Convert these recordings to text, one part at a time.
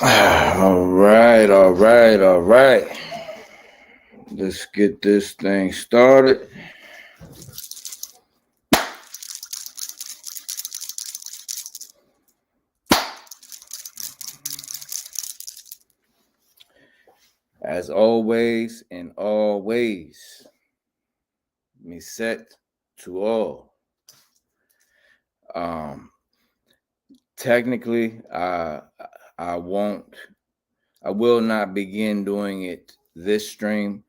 All right, all right, all right. Let's get this thing started. As always, in all ways, Mësët to all. Technically, I will not begin doing it this stream,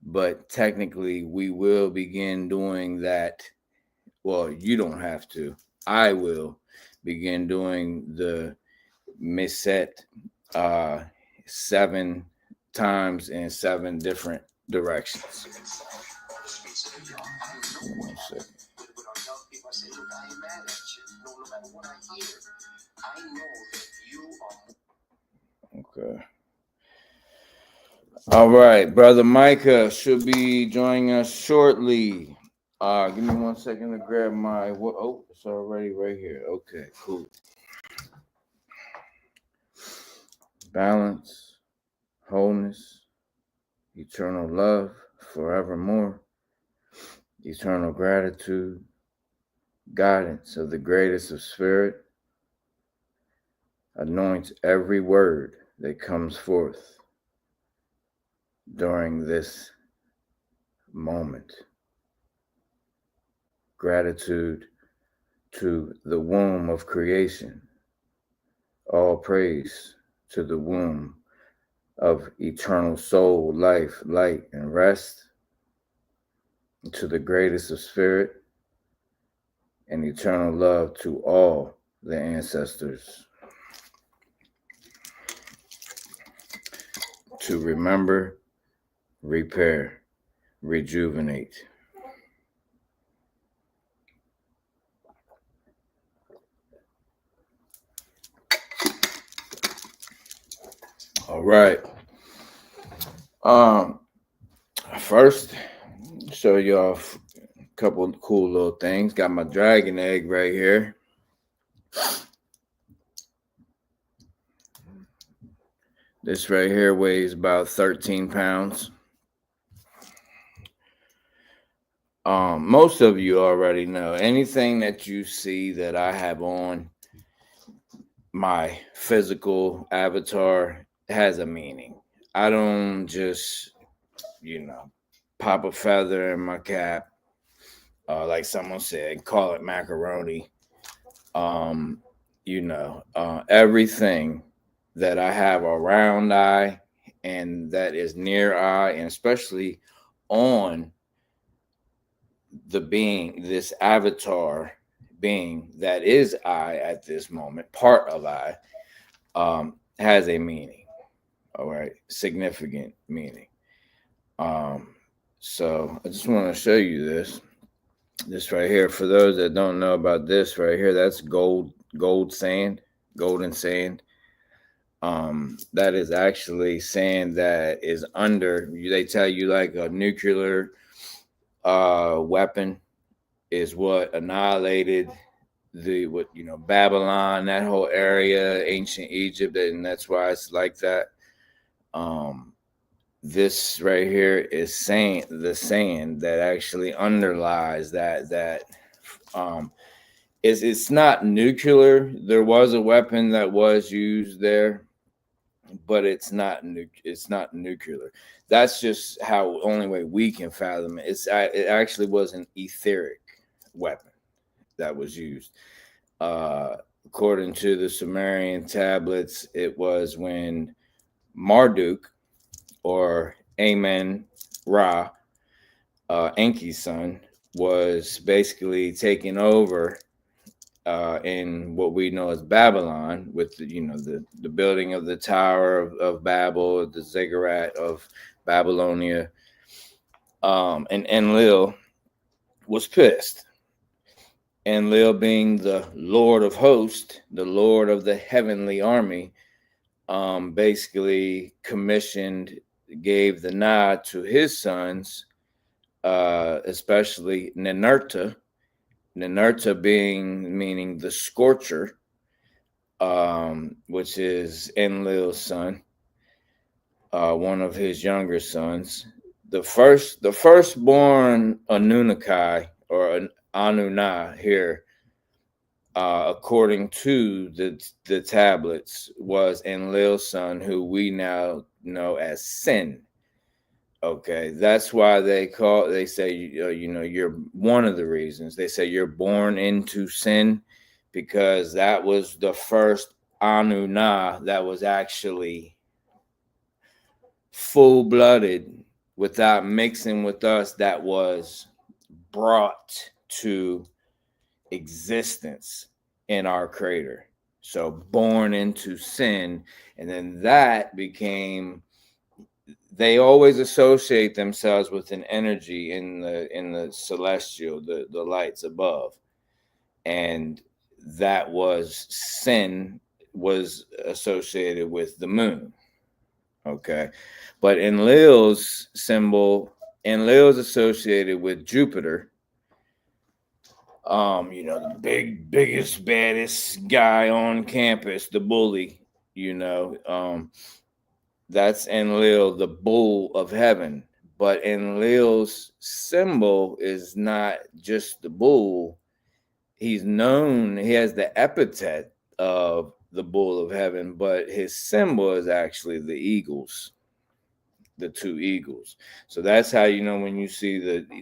but technically, we will begin doing that. Well, you don't have to. I will begin doing the Mësët 7 times in 7 different directions. One second. Okay. All right, brother Micah should be joining us shortly. Give me 1 second to grab my. Oh, it's already right here. Okay, cool. Balance, wholeness, eternal love, forevermore, eternal gratitude, guidance of the greatest of spirit, anoint every word that comes forth during this moment. Gratitude to the womb of creation. All praise to the womb of eternal soul, life, light, and rest. To the greatest of spirit and eternal love to all the ancestors. To remember, repair, rejuvenate. All right. First, show y'all a couple of cool little things. Got my dragon egg right here. This right here weighs about 13 pounds. Most of you already know anything that you see that I have on my physical avatar has a meaning. I don't just, pop a feather in my cap, like someone said, call it macaroni. Everything that I have around I and that is near I, and especially on the being, this avatar being that is I at this moment, part of I, has a meaning. All right, significant meaning. So I just want to show you this right here. For those that don't know about this right here, that's golden sand. That is actually sand that is under. They tell you like a nuclear weapon is what annihilated Babylon, that whole area, ancient Egypt, and that's why it's like that. This right here is the sand that actually underlies that it's not nuclear. There was a weapon that was used there, but it's not nuclear. That's just how only way we can fathom it. It actually was an etheric weapon that was used. According to the Sumerian tablets, it was when Marduk, or Amen Ra, Enki's son, was basically taking over in what we know as Babylon, with the building of the Tower of Babel, the ziggurat of Babylonia, and Enlil was pissed. Enlil, being the Lord of Hosts, the Lord of the heavenly army, basically gave the nod to his sons, especially Ninurta meaning the scorcher, which is Enlil's son, one of his younger sons. The firstborn Anunnaki or Anunna here, according to the tablets, was Enlil's son, who we now know as Sin. Okay, that's why they say, you're one of the reasons they say you're born into sin, because that was the first Anunna that was actually full-blooded, without mixing with us, that was brought to existence in our creator. So born into sin, and then that became, they always associate themselves with an energy in the celestial, the lights above, and that was sin, was associated with the moon. Okay, but Enlil's symbol, Enlil's associated with Jupiter. The biggest, baddest guy on campus, the bully. That's Enlil, the bull of heaven. But Enlil's symbol is not just the bull. He's known, he has the epithet of the bull of heaven, but his symbol is actually the eagles, the two eagles. So that's how when you see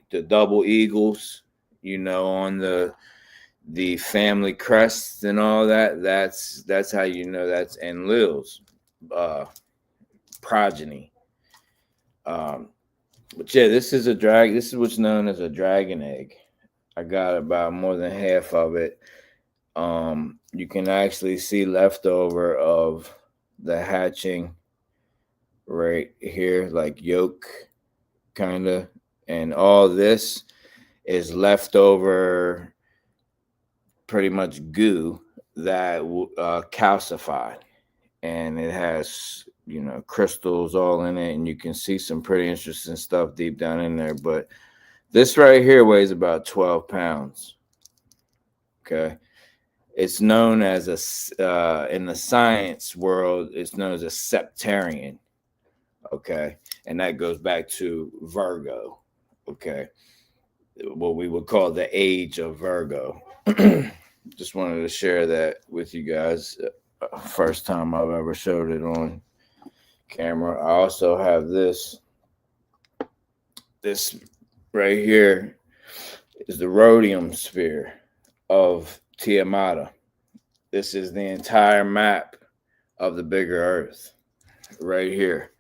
the double eagles, on the family crests and all that, that's how that's Enlil's progeny. But yeah, this is what's known as a dragon egg. I got about more than half of it. You can actually see leftover of the hatching right here, like yolk kind of, and all this is leftover, pretty much goo that calcified, and it has crystals all in it, and you can see some pretty interesting stuff deep down in there. But this right here weighs about 12 pounds. Okay, it's known as in the science world, it's known as a septarian. Okay, and that goes back to Virgo. Okay, what we would call the age of Virgo. Just wanted to share that with you guys. First time I've ever showed it on camera. I also have this right here is the rhodium sphere of Tiamat. This is the entire map of the bigger earth right here.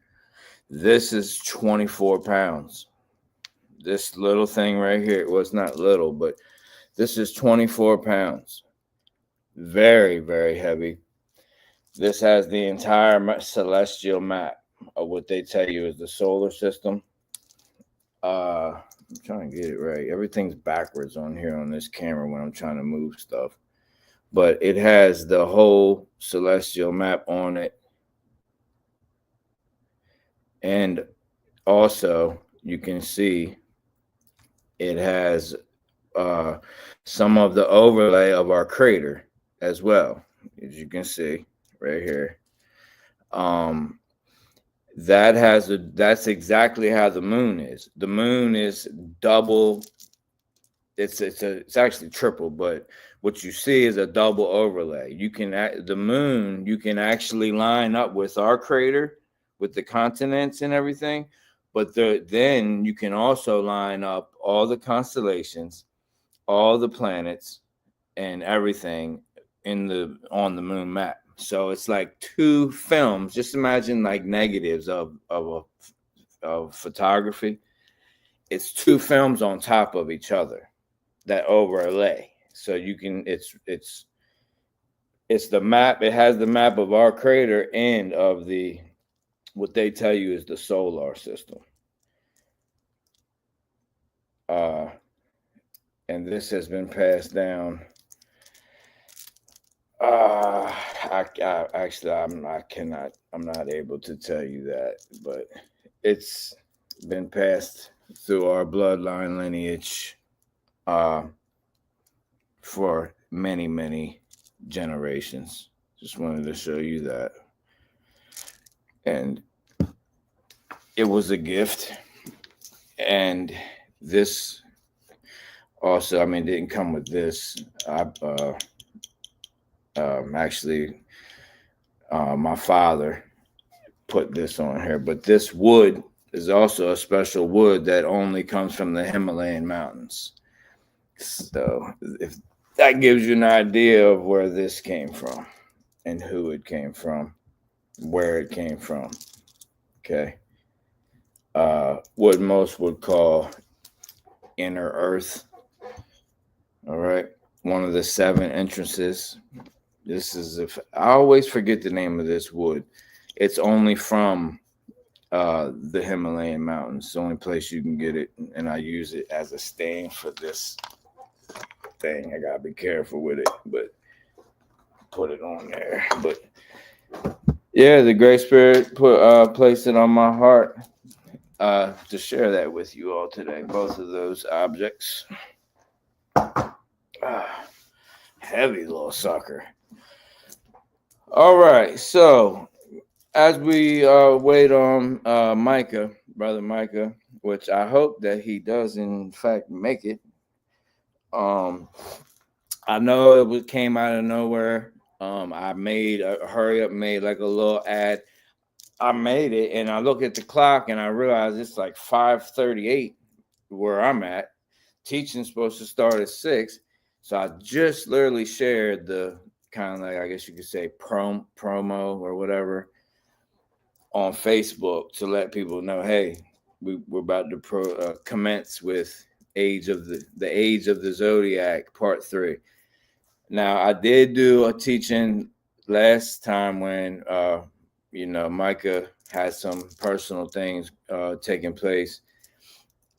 This is 24 pounds. This little thing right here, well, it's not little, but this is 24 pounds. Very, very heavy. This has the entire celestial map of what they tell you is the solar system. I'm trying to get it right. Everything's backwards on here on this camera when I'm trying to move stuff. But it has the whole celestial map on it. And also, you can see it has some of the overlay of our crater as well, as you can see right here. That's exactly how the moon is. The moon is double. It's actually triple, but what you see is a double overlay. The moon, you can actually line up with our crater, with the continents and everything, but then you can also line up all the constellations, all the planets, and everything on the moon map. So it's like two films. Just imagine like negatives of photography. It's two films on top of each other that overlay. So you can it's the map. It has the map of our crater and of what they tell you is the solar system. And this has been passed down. I'm not able to tell you that, but it's been passed through our bloodline lineage for many, many generations. Just wanted to show you that. And it was a gift. And this also, I mean, didn't come with this. Actually, my father put this on here, but this wood is also a special wood that only comes from the Himalayan mountains. So if that gives you an idea of where this came from and who it came from, where it came from. Okay. What most would call inner earth. All right. One of the 7 entrances. This is, I always forget the name of this wood. It's only from the Himalayan mountains. It's the only place you can get it. And I use it as a stain for this thing. I gotta be careful with it, but put it on there. But yeah, the Great Spirit placed it on my heart to share that with you all today. Both of those objects. Heavy little sucker. All right, so as we wait on Micah, brother Micah, which I hope that he does in fact make it. I know it came out of nowhere. I made a hurry up, made like a little ad. I made it, and I look at the clock, and I realize it's like 5:38 where I'm at. Teaching's supposed to start at 6, so I just literally shared the kind of like, I guess you could say, promo or whatever on Facebook to let people know, hey, we're about to commence with the Age of the Zodiac Part 3. Now, I did do a teaching last time when Micah had some personal things taking place.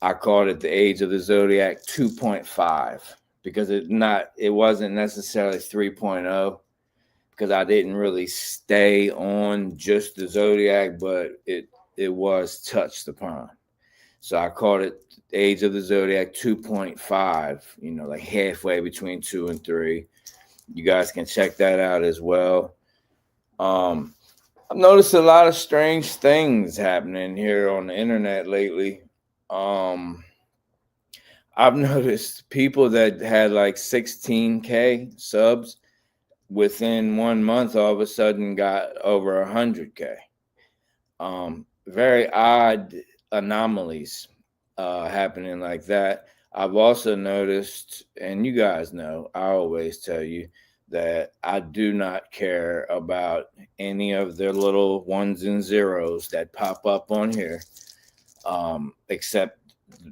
I called it the Age of the Zodiac 2.5 because it wasn't necessarily 3.0 because I didn't really stay on just the Zodiac, but it was touched upon. So I called it Age of the Zodiac 2.5, like halfway between 2 and 3. You guys can check that out as well. I've noticed a lot of strange things happening here on the internet lately. I've noticed people that had like 16K subs within 1 month all of a sudden got over 100K. Very odd anomalies happening like that. I've also noticed, and you guys know, I always tell you that I do not care about any of their little 1s and 0s that pop up on here, except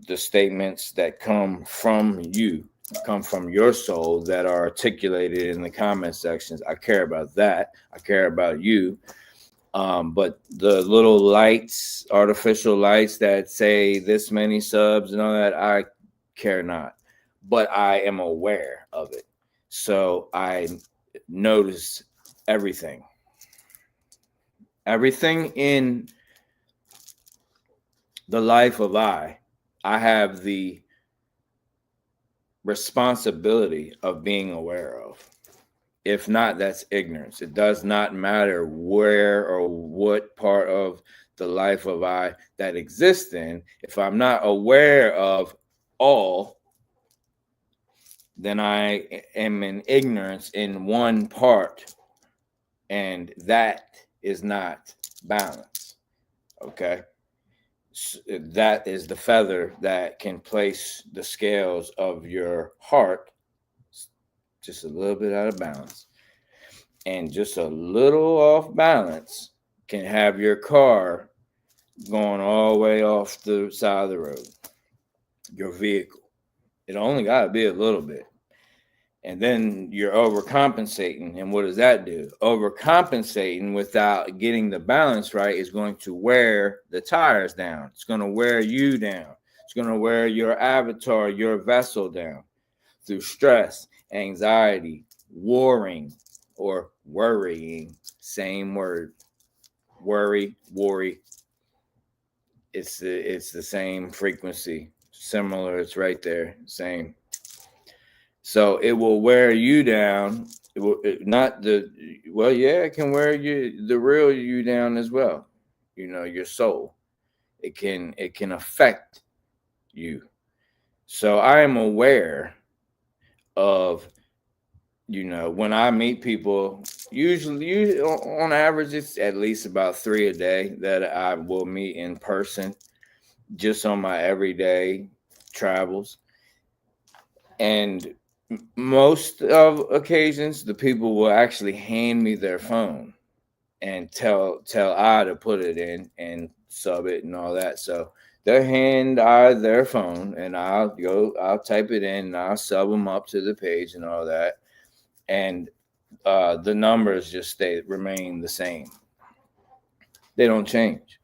the statements that come from your soul that are articulated in the comment sections. I care about that. I care about you. But the little lights, artificial lights that say this many subs and all that, I care not. But I am aware of it. So I notice everything. Everything in the life of I have the responsibility of being aware of. If not, that's ignorance. It does not matter where or what part of the life of I that exists in. If I'm not aware of all, then I am in ignorance in one part, and that is not balance. Okay? That is the feather that can place the scales of your heart just a little bit out of balance. And just a little off balance can have your car going all the way off the side of the road, your vehicle. It only got to be a little bit. And then you're overcompensating. And what does that do? Overcompensating without getting the balance right is going to wear the tires down. It's going to wear you down. It's going to wear your avatar, your vessel down through stress, anxiety, worrying. Same word. Worry. It's the same frequency. Similar, it's right there. Same. So it will wear you down not the well, yeah, it can wear the real you down as well. Your soul. It can affect you. So I am aware of when I meet people, usually on average, it's at least about 3 a day that I will meet in person, just on my everyday travels. And most of occasions, the people will actually hand me their phone and tell I to put it in and sub it and all that. So they hand I their phone, and I'll type it in, and I'll sub them up to the page and all that. And the numbers just remain the same. They don't change.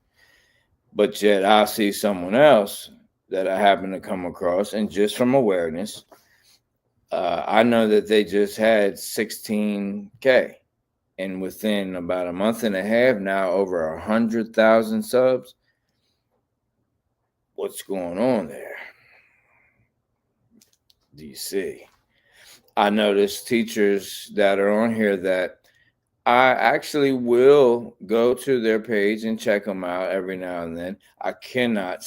But yet I'll see someone else that I happen to come across, and just from awareness, I know that they just had 16K. And within about a month and a half, now over 100,000 subs. What's going on there? Do you see? I notice teachers that are on here that I actually will go to their page and check them out every now and then. I cannot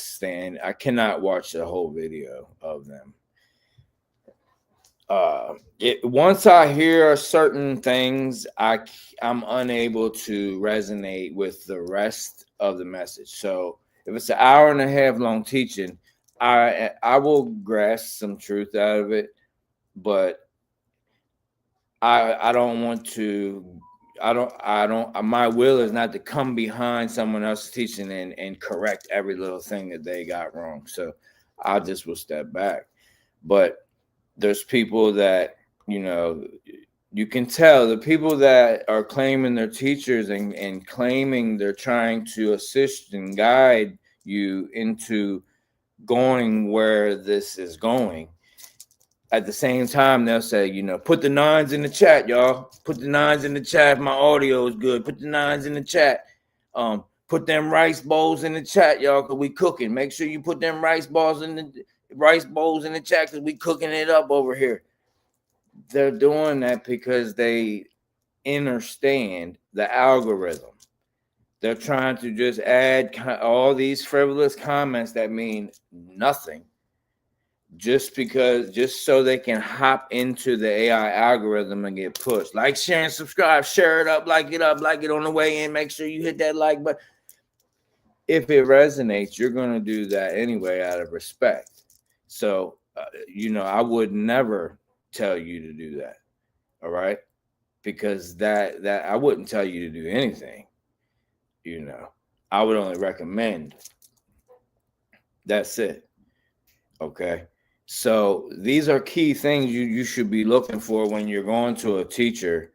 watch the whole video of them. Once I hear certain things, I'm unable to resonate with the rest of the message. So if it's an hour and a half long teaching, I will grasp some truth out of it, but I don't want to. I don't. My will is not to come behind someone else's teaching and correct every little thing that they got wrong. So I just will step back. But there's people that you can tell, the people that are claiming they're teachers and claiming they're trying to assist and guide you into going where this is going. At the same time, they'll say, put the 9s in the chat, y'all. Put the 9s in the chat. My audio is good. Put the 9s in the chat. Put them rice bowls in the chat, y'all, because we cooking. Make sure you put them rice bowls in the chat, because we cooking it up over here. They're doing that because they understand the algorithm. They're trying to just add all these frivolous comments that mean nothing, just so they can hop into the AI algorithm and get pushed. Like, share, and subscribe. Share it up, like it on the way in. Make sure you hit that like button. If it resonates, you're going to do that anyway out of respect. So, I would never tell you to do that. All right? Because that I wouldn't tell you to do anything. I would only recommend. That's it. Okay? So these are key things you should be looking for when you're going to a teacher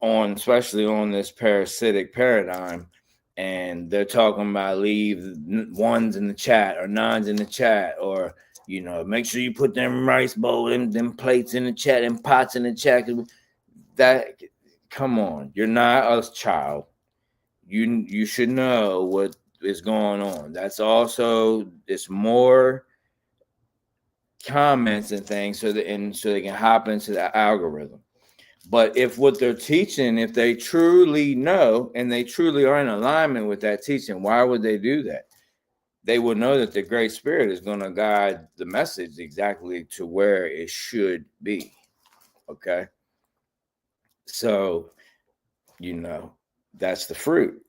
especially on this parasitic paradigm, and they're talking about leave 1s in the chat or 9s in the chat, or make sure you put them rice bowl, them plates in the chat, and pots in the chat. That, come on, you're not a child. You should know what is going on. That's also, it's more comments and things so they can hop into the algorithm. But if what they're teaching, if they truly know and they truly are in alignment with that teaching, why would they do that? They would know that the Great Spirit is going to guide the message exactly to where it should be. Okay. So, that's the fruit.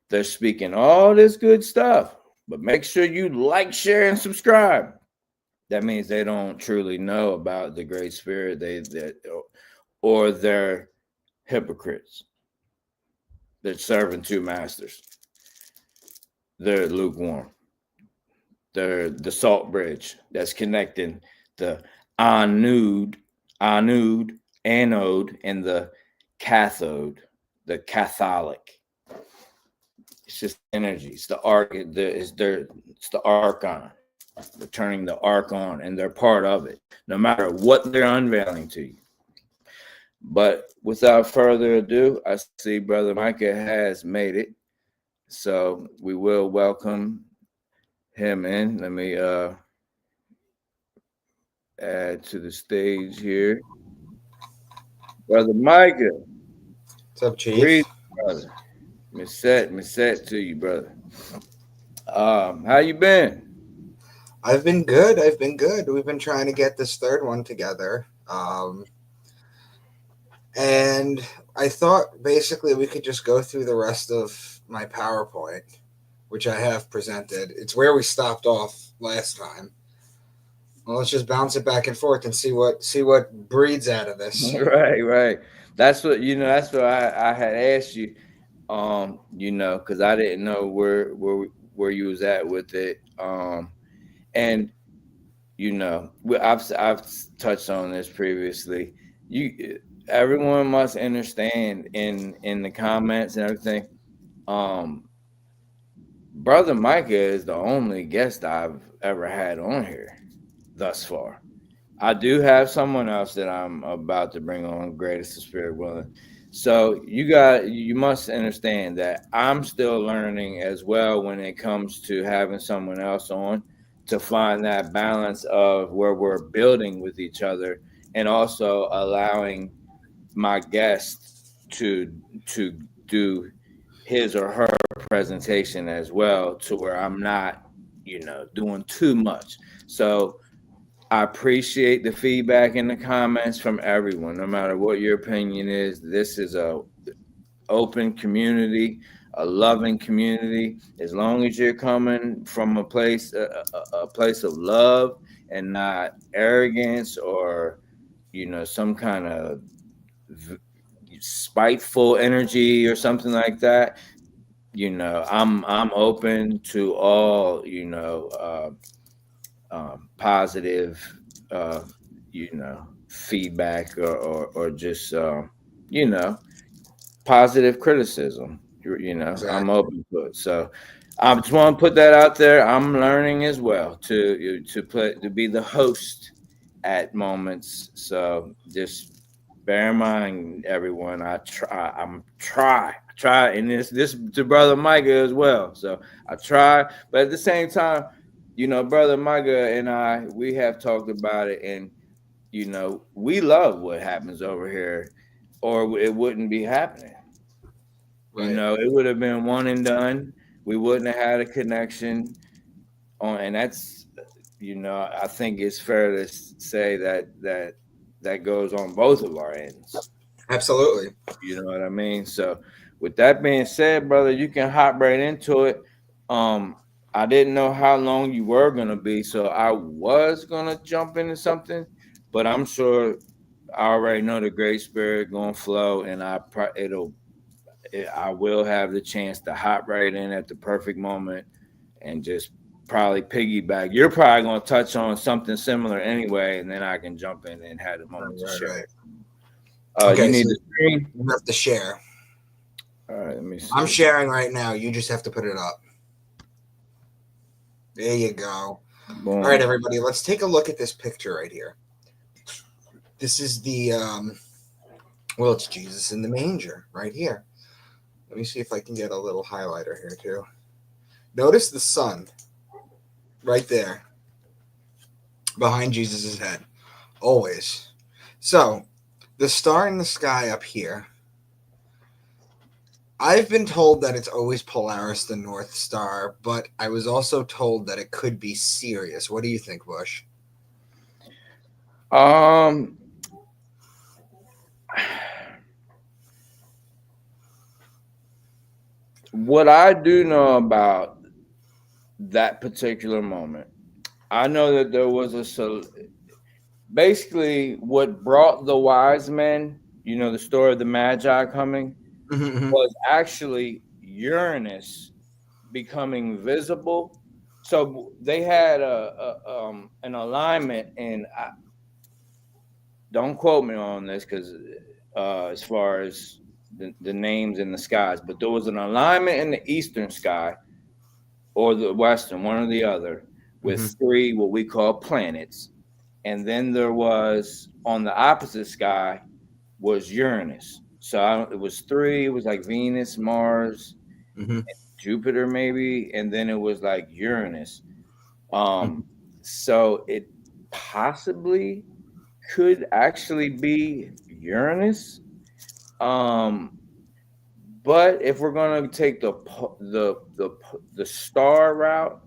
They're speaking all this good stuff, but make sure you like, share, and subscribe. That means they don't truly know about the Great Spirit. Or they're hypocrites. They're serving 2 masters. They're lukewarm. They're the salt bridge that's connecting the anode, and the cathode, the Catholic. It's just energy. It's the arc. It's the archon. They're turning the arc on, and they're part of it, no matter what they're unveiling to you. But without further ado, I see Brother Micah has made it. So we will welcome him in. Let me add to the stage here. Brother Micah. What's up, Chief? Greetings, brother. Miss set to you, brother. How you been? I've been good. I've been good. We've been trying to get this third one together. And I thought basically we could just go through the rest of my PowerPoint, which I have presented. It's where we stopped off last time. Well, let's just bounce it back and forth and see what breeds out of this. Right, right. That's what That's what I had asked you. Because I didn't know where you was at with it. And I've touched on this previously. Everyone must understand in the comments and everything. Um, Brother Micah is the only guest I've ever had on here thus far. I do have someone else that I'm about to bring on, greatest of spirit willing. So you must understand that I'm still learning as well when it comes to having someone else on to find that balance of where we're building with each other and also allowing my guest to to do his or her presentation as well to where I'm not, doing too much. So I appreciate the feedback in the comments from everyone, no matter what your opinion is. This is a open community, a loving community. As long as you're coming from a place of love and not arrogance or some kind of spiteful energy or something like that. I'm open to all positive, uh, feedback or just, you know, positive criticism. I'm Exactly. open to it. So I just want to put that out there. I'm learning as well to be the host at moments. So just bear in mind, everyone. I try, and this to brother Micah as well. So I try, but at the same time, brother Micah and we have talked about it, and we love what happens over here, or it wouldn't be happening. Right. It would have been one and done. We wouldn't have had a connection on, and that's, I think it's fair to say that goes on both of our ends. Absolutely. You know what I mean? So, with that being said, brother, you can hop right into it. Um, I didn't know how long you were gonna be, so I was gonna jump into something, but I'm sure I already know the Great Spirit gonna flow, and I will have the chance to hop right in at the perfect moment and just probably piggyback. You're probably gonna touch on something similar anyway, and then I can jump in and have a Right, moment to right, share. right. You Okay, need so the screen. you have to share. All right, let me I'm see. sharing right now. You just have to put it up. There you go. All right, Boom. everybody, let's take a look at this picture right here. This is it's Jesus in the manger right here. Let me see if I can get a little highlighter here too. Notice the sun right there behind Jesus' head, always. So, the star in the sky up here, I've been told that it's always Polaris, the North Star, but I was also told that it could be Sirius. What do you think, Bush? Um, what I do know about that particular moment, I know that there was basically what brought the wise men, the story of the Magi coming, Mm-hmm. was actually Uranus becoming visible. So they had an alignment, and don't quote me on this because as far as the names in the skies, but there was an alignment in the eastern sky or the western, one or the other, Mm-hmm. with three what we call planets, and then there was on the opposite sky was Uranus. So it was three. It was like Venus, Mars, Mm-hmm. Jupiter, maybe, and then it was like Uranus. Mm-hmm. Um, so it possibly could actually be Uranus. But if we're gonna take the star route,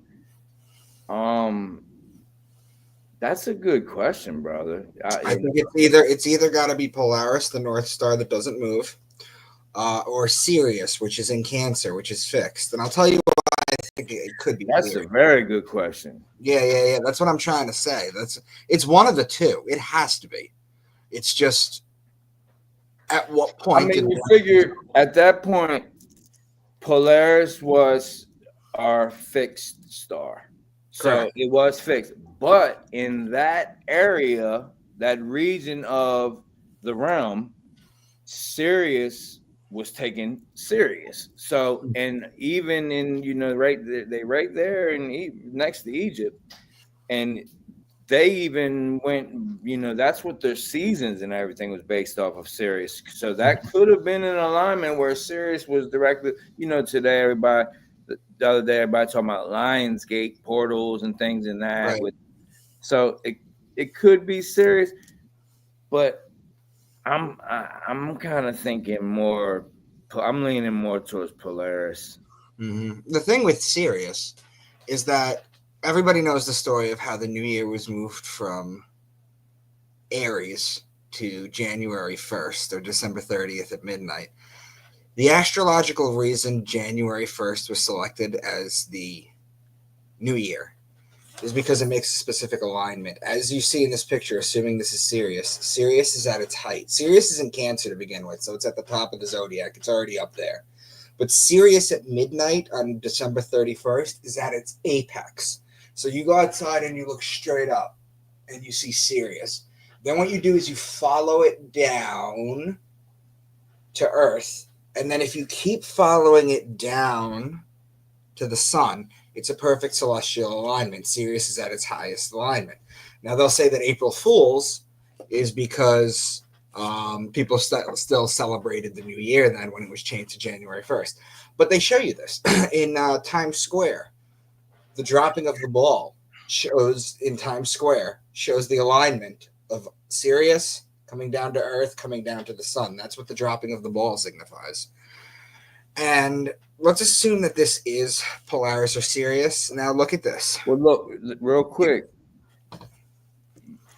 that's a good question, brother. I think it's either got to be Polaris, the North Star that doesn't move, or Sirius, which is in Cancer, which is fixed. And I'll tell you why I think it could be. That's a very good question. Yeah. That's what I'm trying to say. It's one of the two. It has to be. It's just at what point? I mean, you figure at that point, Polaris was our fixed star. So Correct. it was fixed. But in that area, that region of the realm, Sirius was taken serious. So, and even in, right there in next to Egypt, and they even went, that's what their seasons and everything was based off of Sirius. So that could have been an alignment where Sirius was directly, today the other day everybody talking about Lionsgate portals and things in that. Right. So it could be Sirius, but I'm kind of thinking more. I'm leaning more towards Polaris. Mm-hmm. The thing with Sirius is that everybody knows the story of how the new year was moved from Aries to January 1st or December 30th at midnight. The astrological reason January 1st was selected as the new year is because it makes a specific alignment. As you see in this picture, assuming this is Sirius, Sirius is at its height. Sirius is in Cancer to begin with, so it's at the top of the zodiac. It's already up there. But Sirius at midnight on December 31st is at its apex. So you go outside and you look straight up and you see Sirius. Then what you do is you follow it down to Earth. And then if you keep following it down to the sun, it's a perfect celestial alignment. Sirius is at its highest alignment. Now, they'll say that April Fool's is because people still celebrated the new year then when it was changed to January 1st. But they show you this in Times Square. The dropping of the ball shows in Times Square, shows the alignment of Sirius coming down to Earth, coming down to the sun. That's what the dropping of the ball signifies. And let's assume that this is Polaris or Sirius. Now look at this. Well, look, real quick.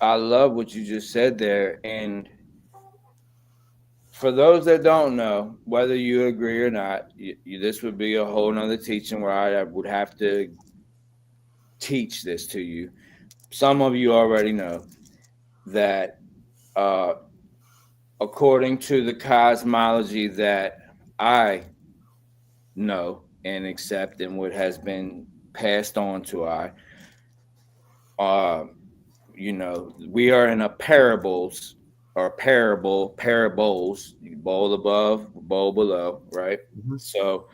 I love what you just said there. And for those that don't know, whether you agree or not, this would be a whole nother teaching where I would have to teach this to you. Some of you already know that according to the cosmology that I know and accept and what has been passed on to we are in a parables, bowl above, bowl below, right? Mm-hmm. So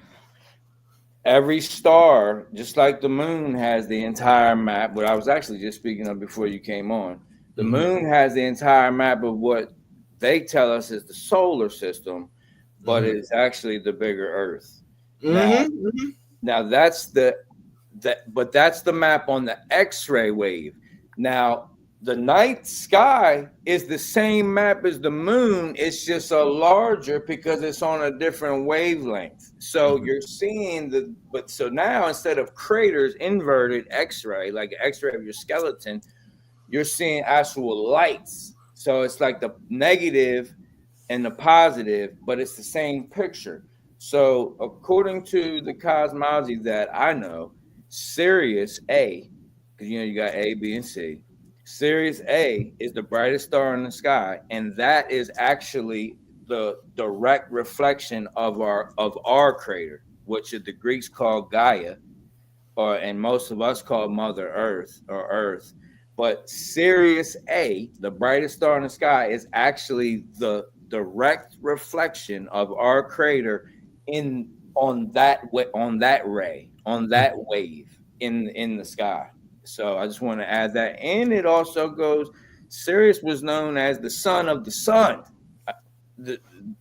every star, just like the moon has the entire map, what I was actually just speaking of before you came on, the moon has the entire map of what they tell us is the solar system, but it's actually the bigger Earth. Now that's that's the map on the X-ray wave. Now the night sky is the same map as the moon. It's just a larger because it's on a different wavelength. So you're seeing so now instead of craters, inverted X-ray, like an X-ray of your skeleton, you're seeing actual lights. So it's like the negative and the positive, but it's the same picture. So according to the cosmology that I know, Sirius A, because you got A, B, and C. Sirius A is the brightest star in the sky, and that is actually the direct reflection of our crater, which the Greeks call Gaia, and most of us call Mother Earth or Earth. But Sirius A, the brightest star in the sky, is actually the direct reflection of our crater on that wave in the sky. So I just want to add that. And it also goes, Sirius was known as the son of the sun.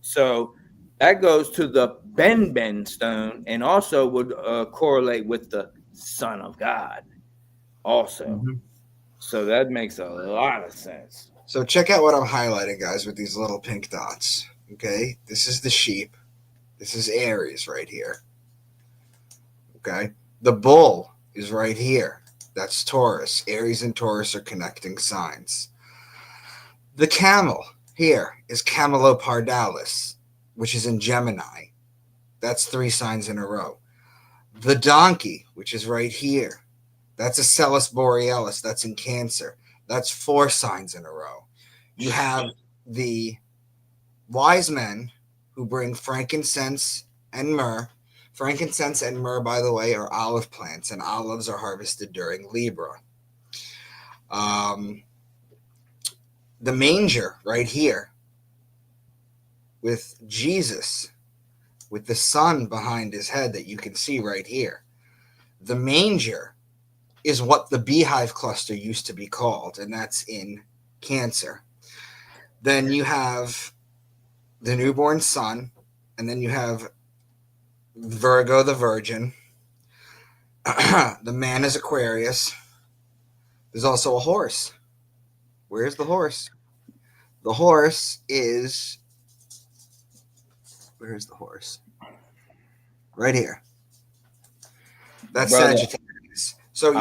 So that goes to the Ben stone and also would correlate with the Son of God also. So that makes a lot of sense. So check out what I'm highlighting, guys, with these little pink dots. Okay, this is the sheep. This is Aries right here. Okay, the bull is right here. That's Taurus. Aries and Taurus are connecting signs. The camel here is Camelopardalis, which is in Gemini. That's 3 signs in a row. The donkey, which is right here, that's Acellus Borealis. That's in Cancer. That's 4 signs in a row. You have the wise men who bring frankincense and myrrh. Frankincense and myrrh, by the way, are olive plants, and olives are harvested during Libra. The manger right here with Jesus, with the sun behind his head that you can see right here. The manger is what the beehive cluster used to be called, and that's in Cancer. Then you have the newborn sun, and then you have Virgo the Virgin. The man is Aquarius. There's also a horse. Where's the horse? The horse is... Where's the horse? Right here. That's Brother, Sagittarius. So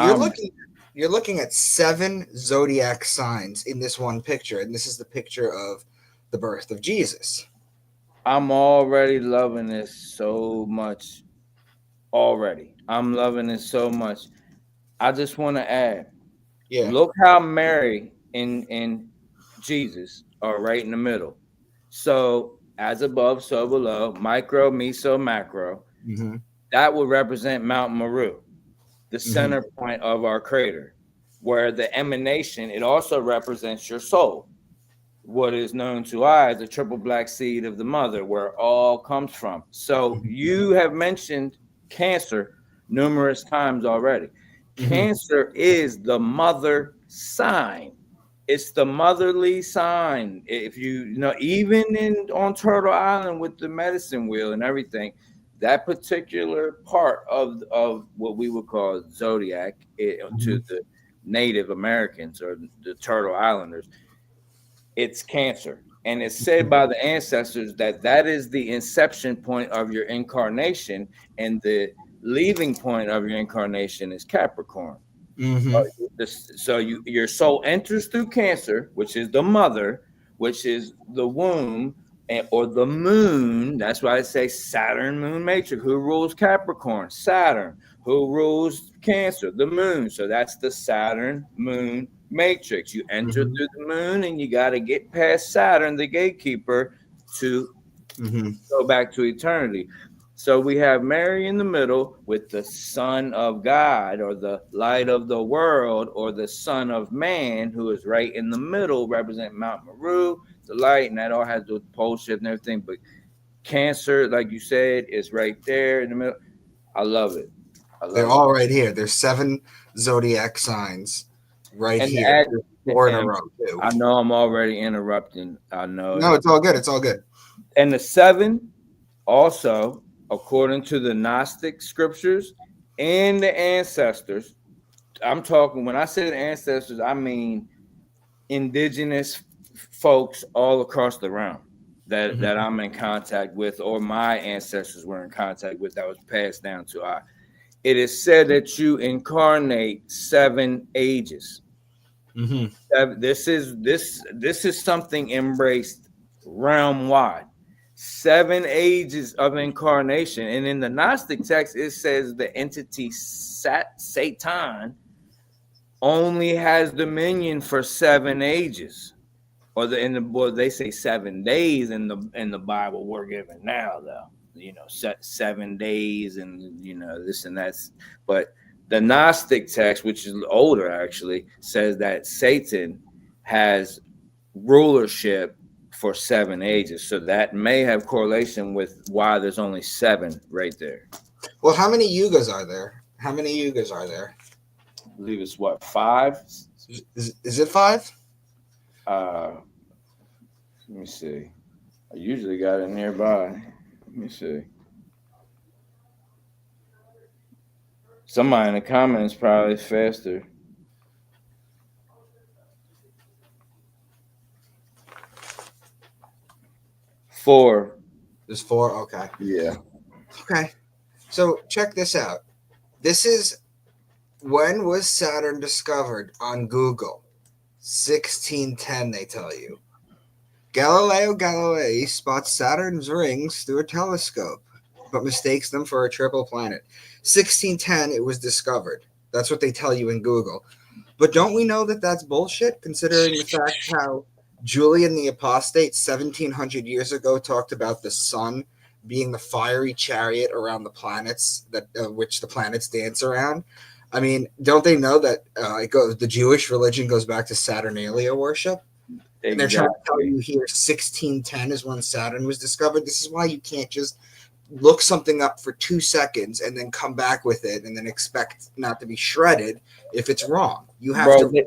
you're looking at 7 zodiac signs in this one picture, and this is the picture of the birth of Jesus. I'm already loving this so much. Already. I'm loving it so much. I just want to add, look how Mary and Jesus are right in the middle. So as above, so below, micro, meso, macro. Mm-hmm. That would represent Mount Meru, the center point of our crater, where the emanation, it also represents your soul, what is known to I as the triple black seed of the mother, where it all comes from. So you have mentioned Cancer numerous times already. Cancer is the mother sign. It's the motherly sign. If you know, even on Turtle Island with the medicine wheel and everything, that particular part of what we would call Zodiac to the Native Americans or the Turtle Islanders, it's Cancer. And it's said by the ancestors that is the inception point of your incarnation, and the leaving point of your incarnation is Capricorn. So your soul enters through Cancer, which is the mother, which is the womb, or the moon. That's why I say Saturn moon matrix. Who rules Capricorn? Saturn. Who rules Cancer? The moon. So that's the Saturn moon matrix. You enter through the moon, and you got to get past Saturn, the gatekeeper, to go back to eternity. So we have Mary in the middle with the Son of God, or the light of the world, or the Son of Man, who is right in the middle, represent Mount Meru, the light, and that all has the pole shift and everything. But Cancer, like you said, is right there in the middle. I love it. They're all right here. There's 7 zodiac signs right and here. 4 in a row, too. I know I'm already interrupting. I know. No, it's all good. It's all good. And the 7 also, according to the Gnostic scriptures and the ancestors, I'm talking, when I say the ancestors, I mean indigenous folks all across the realm that I'm in contact with, or my ancestors were in contact with, that was passed down to I. It is said that you incarnate 7 ages. This is something embraced realm wide. 7 ages of incarnation, and in the Gnostic text, it says the entity Satan only has dominion for 7 ages, or they say 7 days in the Bible we're given now, though. 7 days, and this and that's. But the Gnostic text, which is older actually, says that Satan has rulership for 7 ages. So that may have correlation with why there's only 7 right there. Well, how many yugas are there? I believe it's 5? Is it 5? Let me see. I usually got it nearby. Let me see. Somebody in the comments probably faster. 4. There's 4. Okay. Yeah. Okay. So check this out. This is when was Saturn discovered on Google? 1610, they tell you. Galileo Galilei spots Saturn's rings through a telescope, but mistakes them for a triple planet. 1610, it was discovered. That's what they tell you in Google. But don't we know that that's bullshit, considering the fact how Julian the Apostate 1700 years ago talked about the sun being the fiery chariot around the planets that which the planets dance around? I mean, don't they know that the Jewish religion goes back to Saturnalia worship? And they're trying to tell you here 1610 is when Saturn was discovered. This is why you can't just look something up for 2 seconds and then come back with it and then expect not to be shredded if it's wrong. You have to.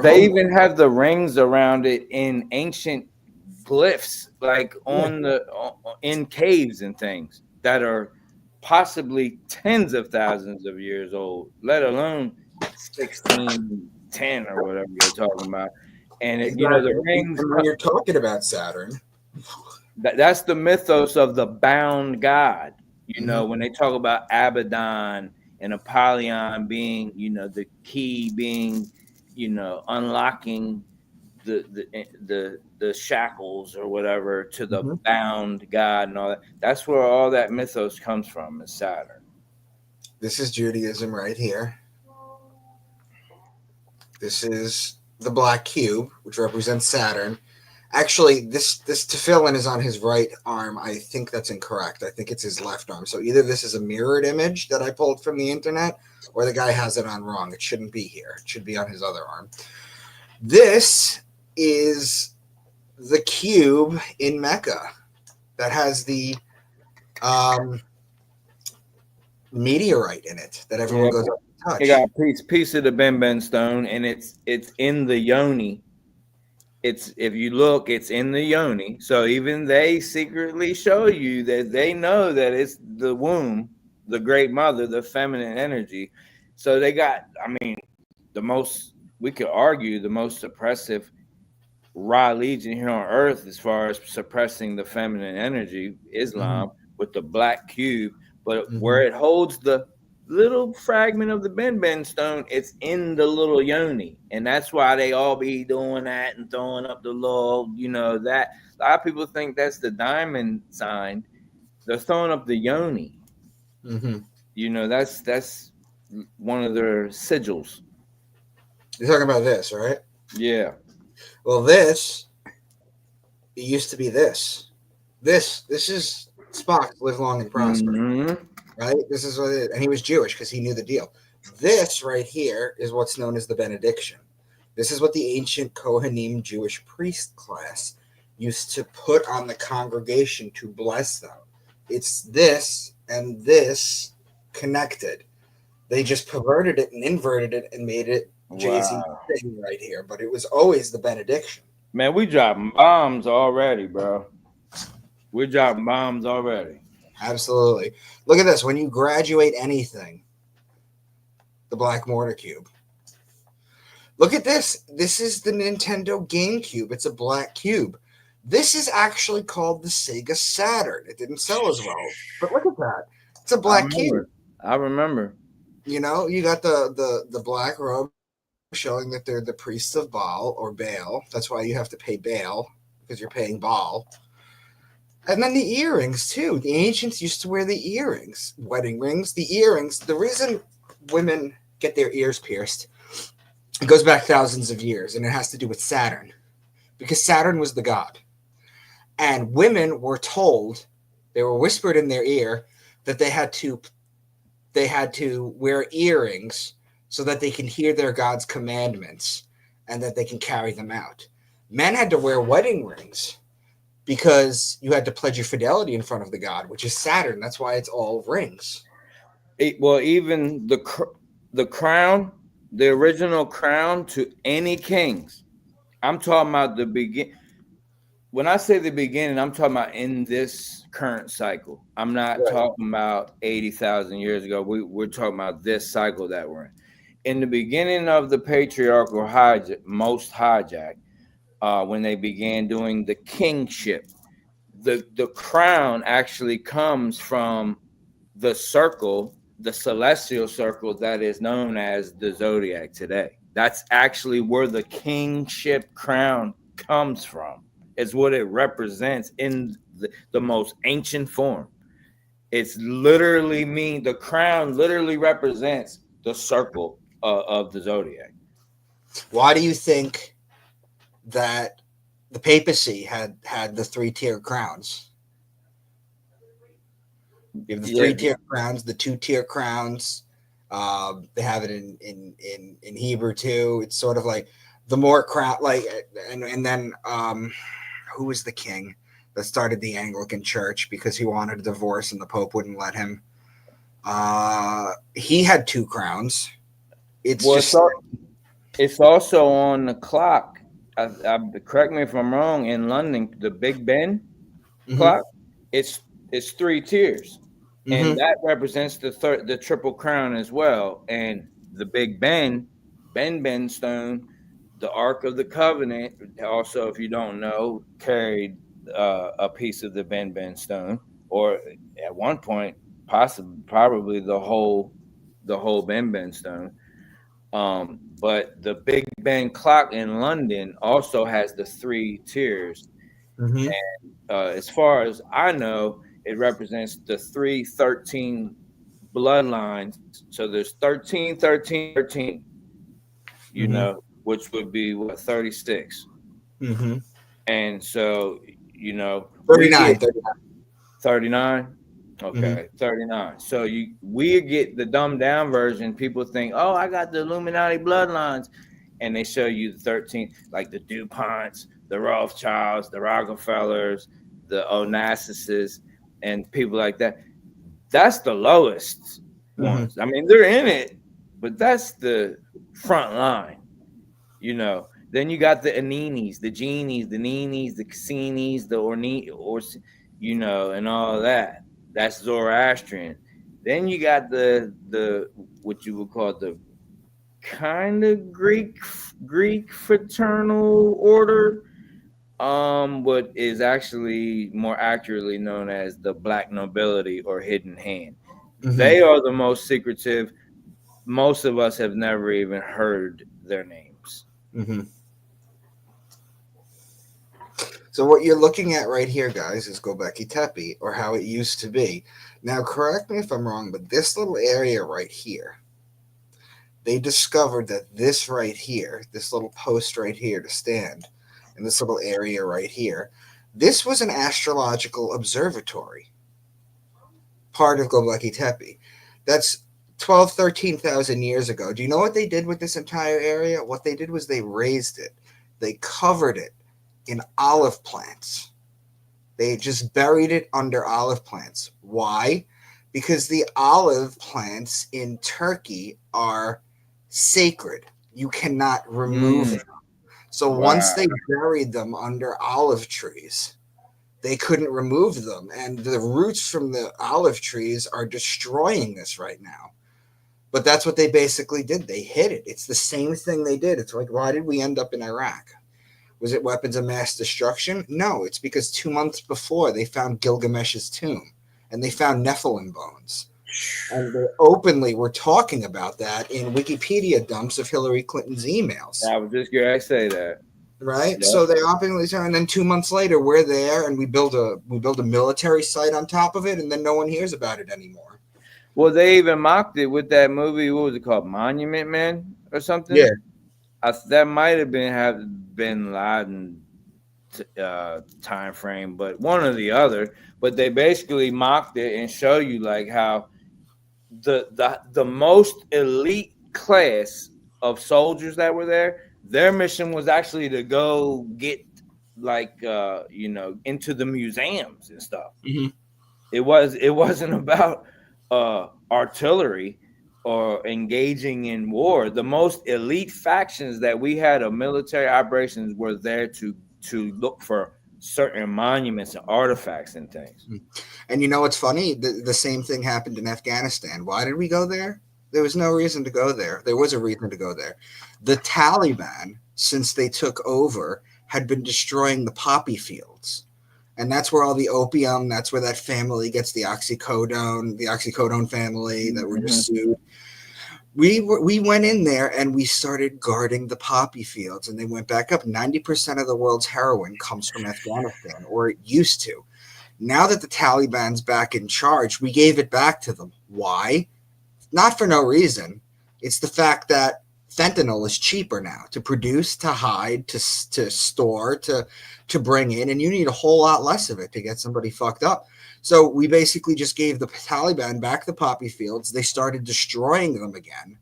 They even have the rings around it in ancient glyphs, like in caves and things that are possibly tens of thousands of years old, let alone 1610 or whatever you're talking about. And the rings. And when you're talking about Saturn, that's the mythos of the bound god. When they talk about Abaddon and Apollyon being, the key being, unlocking the shackles or whatever to the bound god and all that. That's where all that mythos comes from, is Saturn. This is Judaism right here. This is the black cube, which represents Saturn. Actually, this tefillin is on his right arm. I think that's incorrect. I think it's his left arm. So either this is a mirrored image that I pulled from the internet, or the guy has it on wrong. It shouldn't be here. It should be on his other arm. This is the cube in Mecca that has the meteorite in it that everyone goes up to touch. You got a piece of the Ben stone, and it's in the yoni. If you look, it's in the yoni. So even they secretly show you that they know that it's the womb, the great mother, the feminine energy. So they got, we could argue the most oppressive religion here on earth as far as suppressing the feminine energy, Islam, with the black cube. But where it holds the little fragment of the Ben stone, it's in the little yoni, and that's why they all be doing that and throwing up the little, that a lot of people think that's the diamond sign. They're throwing up the yoni. That's one of their sigils. You're talking about this, right? Yeah. Well, it used to be this. This is Spock, live long and prosper. Right? This is what it is. And he was Jewish because he knew the deal. This right here is what's known as the benediction. This is what the ancient Kohanim Jewish priest class used to put on the congregation to bless them. It's this and this connected. They just perverted it and inverted it and made it Jay-Z thing right here. But it was always the benediction. Man, we dropping bombs already, bro. We're dropping bombs already. Absolutely. Look at this. When you graduate anything, the black mortar cube. Look at this. This is the Nintendo GameCube. It's a black cube. This is actually called the Sega Saturn. It didn't sell as well, but look at that. It's a black cube. I remember. You got the black robe showing that they're the priests of Baal or Baal. That's why you have to pay Baal, because you're paying Baal. And then the earrings, too. The ancients used to wear the earrings, wedding rings, the earrings. The reason women get their ears pierced, it goes back thousands of years, and it has to do with Saturn, because Saturn was the god. And women were told, they were whispered in their ear, that they had to wear earrings so that they can hear their god's commandments and that they can carry them out. Men had to wear wedding rings because you had to pledge your fidelity in front of the god, which is Saturn. That's why it's all rings. Even the crown, the original crown to any kings. I'm talking about the beginning. When I say the beginning, I'm talking about in this current cycle. I'm not talking about 80,000 years ago. We're talking about this cycle that we're in. In the beginning of the patriarchal hijack, when they began doing the kingship, the crown actually comes from the circle, the celestial circle that is known as the Zodiac today. That's actually where the kingship crown comes from. It's what it represents in the most ancient form. It's literally the crown literally represents the circle of the Zodiac. Why do you think that the papacy had the 3-tier crowns? You have the 3-tier crowns, the 2-tier crowns. They have it in Hebrew too. It's sort of like the more crown, like, and then who was the king that started the Anglican Church because he wanted a divorce and the Pope wouldn't let him? He had 2 crowns. It's also on the clock. Correct me if I'm wrong. In London, the Big Ben clock, it's 3 tiers, and that represents the triple crown as well. And the Big Ben stone, the Ark of the Covenant, also, if you don't know, carried a piece of the Ben stone, or at one point, probably the whole Ben stone. But the Big Ben clock in London also has the 3 tiers. And as far as I know, it represents the 313 bloodlines. So there's 13, 13, 13, you know, which would be what, 36. And so, 39. 39. Okay, 39. So we get the dumbed down version. People think, oh, I got the Illuminati bloodlines, and they show you the 13, like the DuPonts, the Rothschilds, the Rockefellers, the Onassis, and people like that. That's the lowest ones. I mean, they're in it, but that's the front line. Then you got the Aninis, the Genies, the Ninis, the Cassinis, the and all of that. That's Zoroastrian. Then you got the what you would call the kind of Greek fraternal order, what is actually more accurately known as the Black Nobility or Hidden Hand. They are the most secretive. Most of us have never even heard their names. So what you're looking at right here, guys, is Göbekli Tepe, or how it used to be. Now, correct me if I'm wrong, but this little area right here, they discovered that this right here, this little post right here to stand, in this little area right here, this was an astrological observatory, part of Göbekli Tepe. That's 12, 13,000 years ago. Do you know what they did with this entire area? What they did was they raised it. They covered it in olive plants. They just buried it under olive plants. Why? Because the olive plants in Turkey are sacred. You cannot remove them. So once they buried them under olive trees, they couldn't remove them. And the roots from the olive trees are destroying this right now. But that's what they basically did. They hid it. It's the same thing they did. It's like, why did we end up in Iraq? Was it weapons of mass destruction? No, it's because 2 months before they found Gilgamesh's tomb and they found Nephilim bones. And they openly were talking about that in Wikipedia dumps of Hillary Clinton's emails. I was just going to say that. Right? Yeah. So they openly said, and then 2 months later, we're there and we build a military site on top of it, and then no one hears about it anymore. Well, they even mocked it with that movie. What was it called? Monument Man or something? Yeah. That might have been Bin Laden time frame, but one or the other. But they basically mocked it and show you like how the most elite class of soldiers that were there, their mission was actually to go get into the museums and stuff. It wasn't about artillery or engaging in war. The most elite factions that we had of military operations were there to look for certain monuments and artifacts and things. And you know what's funny? The same thing happened in Afghanistan. Why did we go there? There was no reason to go there. There was a reason to go there. The Taliban, since they took over, had been destroying the poppy fields. And that's where all the opium, that's where that family gets the oxycodone family that were just sued. We went in there and we started guarding the poppy fields, and they went back up. 90% of the world's heroin comes from Afghanistan, or it used to. Now that the Taliban's back in charge, we gave it back to them. Why? Not for no reason. It's the fact that fentanyl is cheaper now to produce, to hide, to store, to bring in, and you need a whole lot less of it to get somebody fucked up. So we basically just gave the Taliban back the poppy fields. They started destroying them again.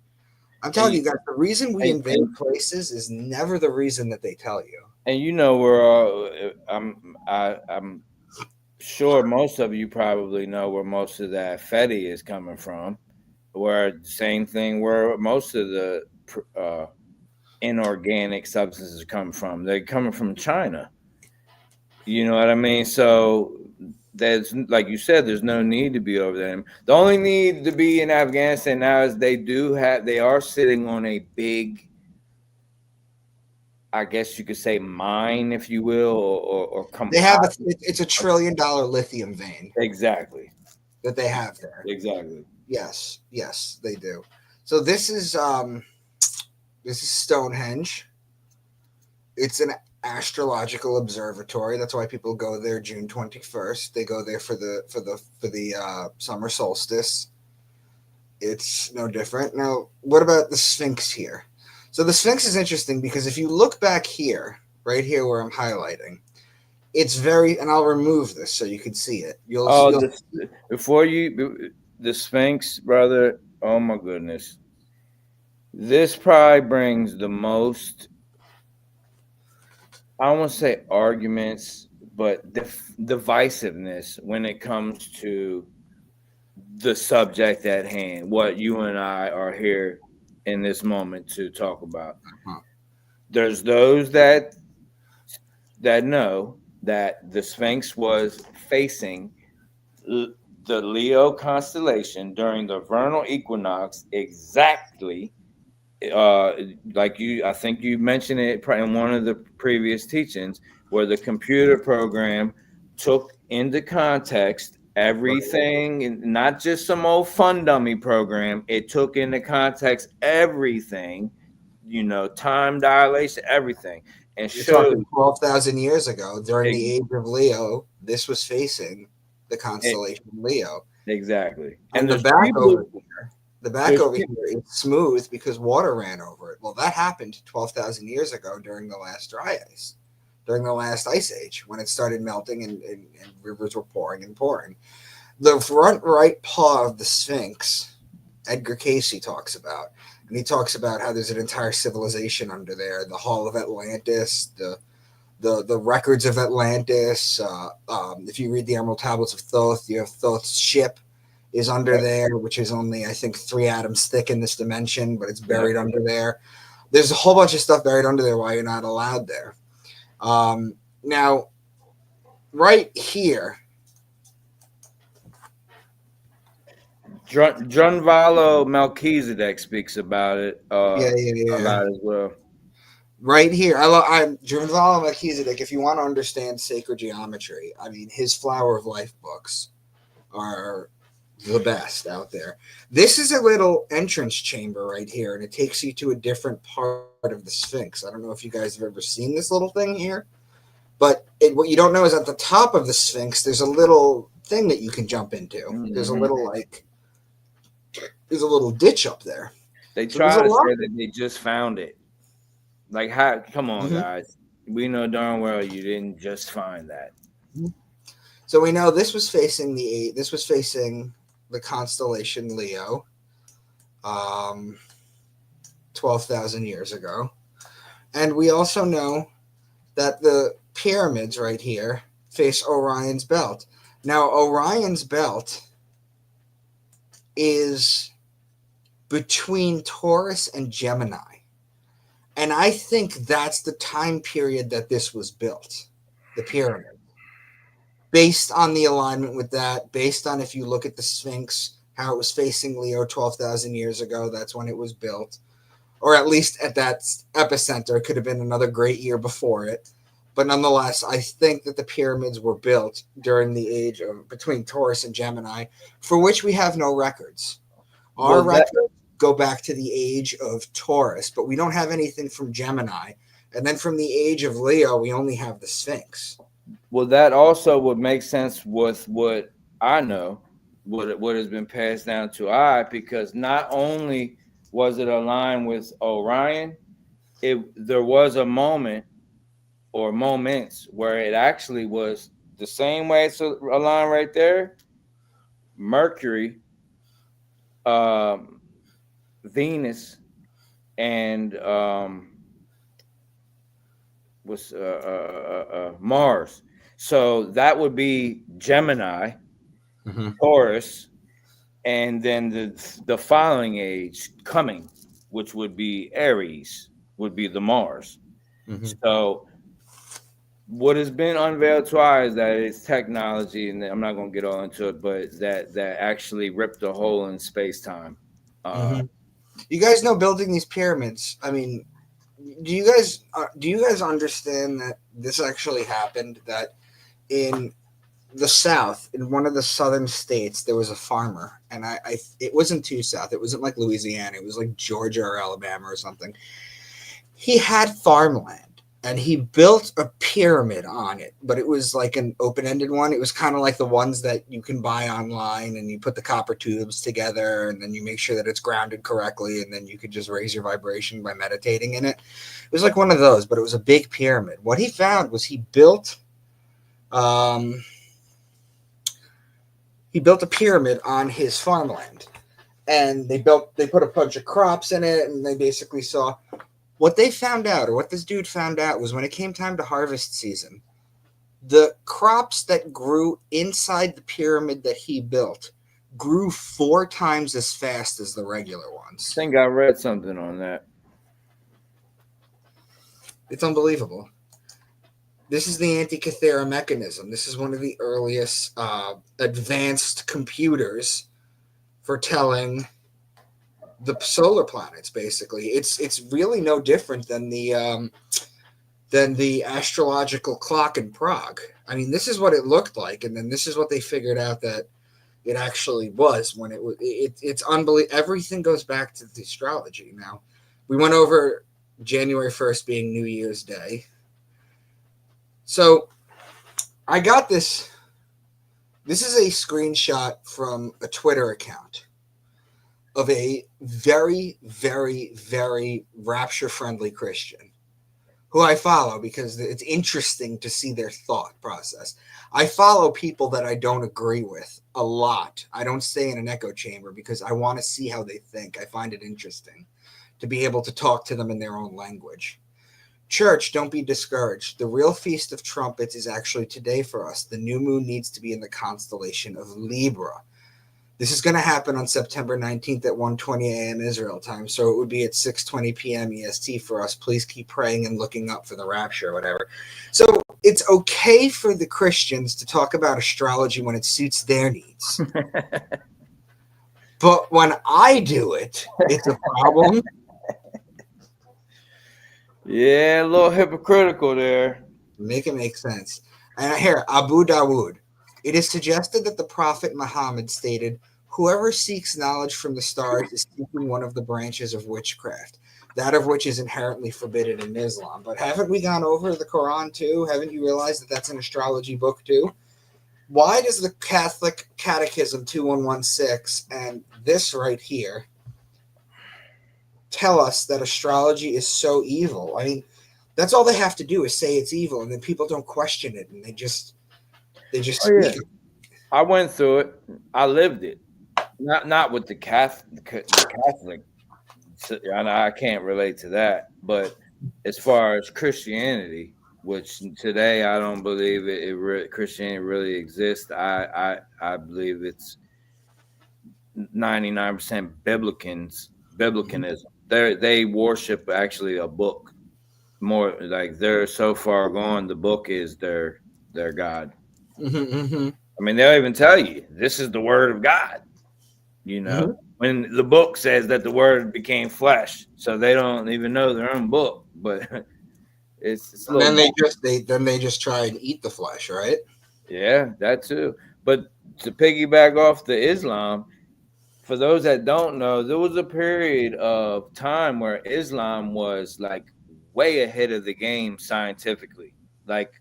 I'm telling you guys, the reason we invade places is never the reason that they tell you. And you know, we're all. I'm sure most of you probably know where most of that fetty is coming from. Where same thing where most of the inorganic substances come from. They're coming from China. You know what I mean? So there's, like you said, there's no need to be over there. The only need to be in Afghanistan now is they are sitting on a big, I guess you could say, mine, if you will, or they have it's $1 trillion lithium vein. Exactly. That they have there. Exactly. Yes, they do. So this is Stonehenge. It's an astrological observatory. That's why people go there June 21st. They go there for the summer solstice. It's no different. Now, what about the Sphinx here? So the Sphinx is interesting because if you look back here, right here where I'm highlighting, it's very, and I'll remove this so you can see it. The Sphinx, brother. Oh my goodness. This probably brings the most, I don't want to say arguments, but divisiveness when it comes to the subject at hand, what you and I are here in this moment to talk about. There's those that know that the Sphinx was facing the Leo constellation during the vernal equinox, exactly like I think you mentioned it in one of the previous teachings, where the computer program took into context everything, and not just some old fun dummy program. It took into context everything, time dilation, everything, and showed 12,000 years ago during the age of Leo, this was facing the constellation Leo. Exactly. And the back over here is smooth because water ran over it. Well, that happened 12,000 years ago during the last dry ice, during the last ice age, when it started melting and rivers were pouring and pouring. The front right paw of the Sphinx, Edgar Cayce talks about, and he talks about how there's an entire civilization under there, the Hall of Atlantis, the records of Atlantis. If you read the Emerald Tablets of Thoth, you have Thoth's ship is under there, which is only, I think, 3 atoms thick in this dimension, but it's buried under there. There's a whole bunch of stuff buried under there why you're not allowed there. Now, right here, Drunvalo Melchizedek speaks about it. About it as well. Right here, I'm Drunvalo Melchizedek. If you want to understand sacred geometry, I mean, his Flower of Life books are the best out there. This is a little entrance chamber right here, and it takes you to a different part of the Sphinx. I don't know if you guys have ever seen this little thing here, but what you don't know is at the top of the Sphinx, there's a little thing that you can jump into. Mm-hmm. There's a little ditch up there. They try to say that they just found it. Like, how? Come on, guys. We know darn well you didn't just find that. So we know this was facing the constellation Leo, 12,000 years ago. And we also know that the pyramids right here face Orion's belt. Now, Orion's belt is between Taurus and Gemini. And I think that's the time period that this was built, the pyramid. Based on the alignment with that, based on if you look at the Sphinx, how it was facing Leo 12,000 years ago, that's when it was built. Or at least at that epicenter. It could have been another great year before it. But nonetheless, I think that the pyramids were built during the age of between Taurus and Gemini, for which we have no records. Our records go back to the age of Taurus, but we don't have anything from Gemini. And then from the age of Leo, we only have the Sphinx. Well, that also would make sense with what I know, what has been passed down to I, because not only was it aligned with Orion, there was a moment or moments where it actually was the same way it's aligned right there. Mercury, Venus, and was Mars. So that would be Gemini, Taurus, and then the following age coming, which would be Aries, would be the Mars. So what has been unveiled to us is that it's technology, and I'm not going to get all into it, but that actually ripped a hole in space-time. You guys know building these pyramids. I mean, do you guys understand that this actually happened? That in the South, in one of the southern states, there was a farmer, and it wasn't too south. It wasn't like Louisiana. It was like Georgia or Alabama or something. He had farmland, and he built a pyramid on it, but it was like an open-ended one. It was kind of like the ones that you can buy online, and you put the copper tubes together, and then you make sure that it's grounded correctly, and then you could just raise your vibration by meditating in it. It was like one of those, but it was a big pyramid. What he found was he built a pyramid on his farmland, and they put a bunch of crops in it, and they basically saw what they found out, or what this dude found out, was when it came time to harvest season, the crops that grew inside the pyramid that he built grew 4 times as fast as the regular ones. I think I read something on that. It's unbelievable. This is the Antikythera mechanism. This is one of the earliest advanced computers for telling the solar planets. Basically, it's really no different than the astrological clock in Prague. I mean, this is what it looked like, and then this is what they figured out that it actually was when it was. It's unbelievable. Everything goes back to the astrology. Now, we went over January 1st being New Year's Day. So I got this. This is a screenshot from a Twitter account of a very, very, very rapture-friendly Christian who I follow because it's interesting to see their thought process. I follow people that I don't agree with a lot. I don't stay in an echo chamber because I want to see how they think. I find it interesting to be able to talk to them in their own language. Church, don't be discouraged. The real Feast of Trumpets is actually today for us. The new moon needs to be in the constellation of Libra. This is going to happen on September 19th at 1:20 a.m. Israel time, so it would be at 6:20 p.m. EST for us. Please keep praying and looking up for the rapture or whatever. So it's okay for the Christians to talk about astrology when it suits their needs. But when I do it, it's a problem. Yeah, a little hypocritical there. Make it make sense. And here, Abu Dawood. It is suggested that the Prophet Muhammad stated, "Whoever seeks knowledge from the stars is seeking one of the branches of witchcraft, that of which is inherently forbidden in Islam." But haven't we gone over the Quran too? Haven't you realized that that's an astrology book too? Why does the Catholic Catechism 2116 and this right here tell us that astrology is so evil? I mean, that's all they have to do is say it's evil, and then people don't question it, and they just speak it. I went through it. I lived it. Not with the Catholic. I can't relate to that. But as far as Christianity, which today I don't believe Christianity really exists. I believe it's 99% Biblicanism. They worship actually a book. More like they're so far gone. The book is their God. I mean, they'll even tell you this is the word of God. You know, when the book says that the word became flesh, so they don't even know their own book. But It's a And then little they just try and eat the flesh, right? yeah, that too. But to piggyback off the Islam, for those that don't know, there was a period of time where Islam was like way ahead of the game scientifically, like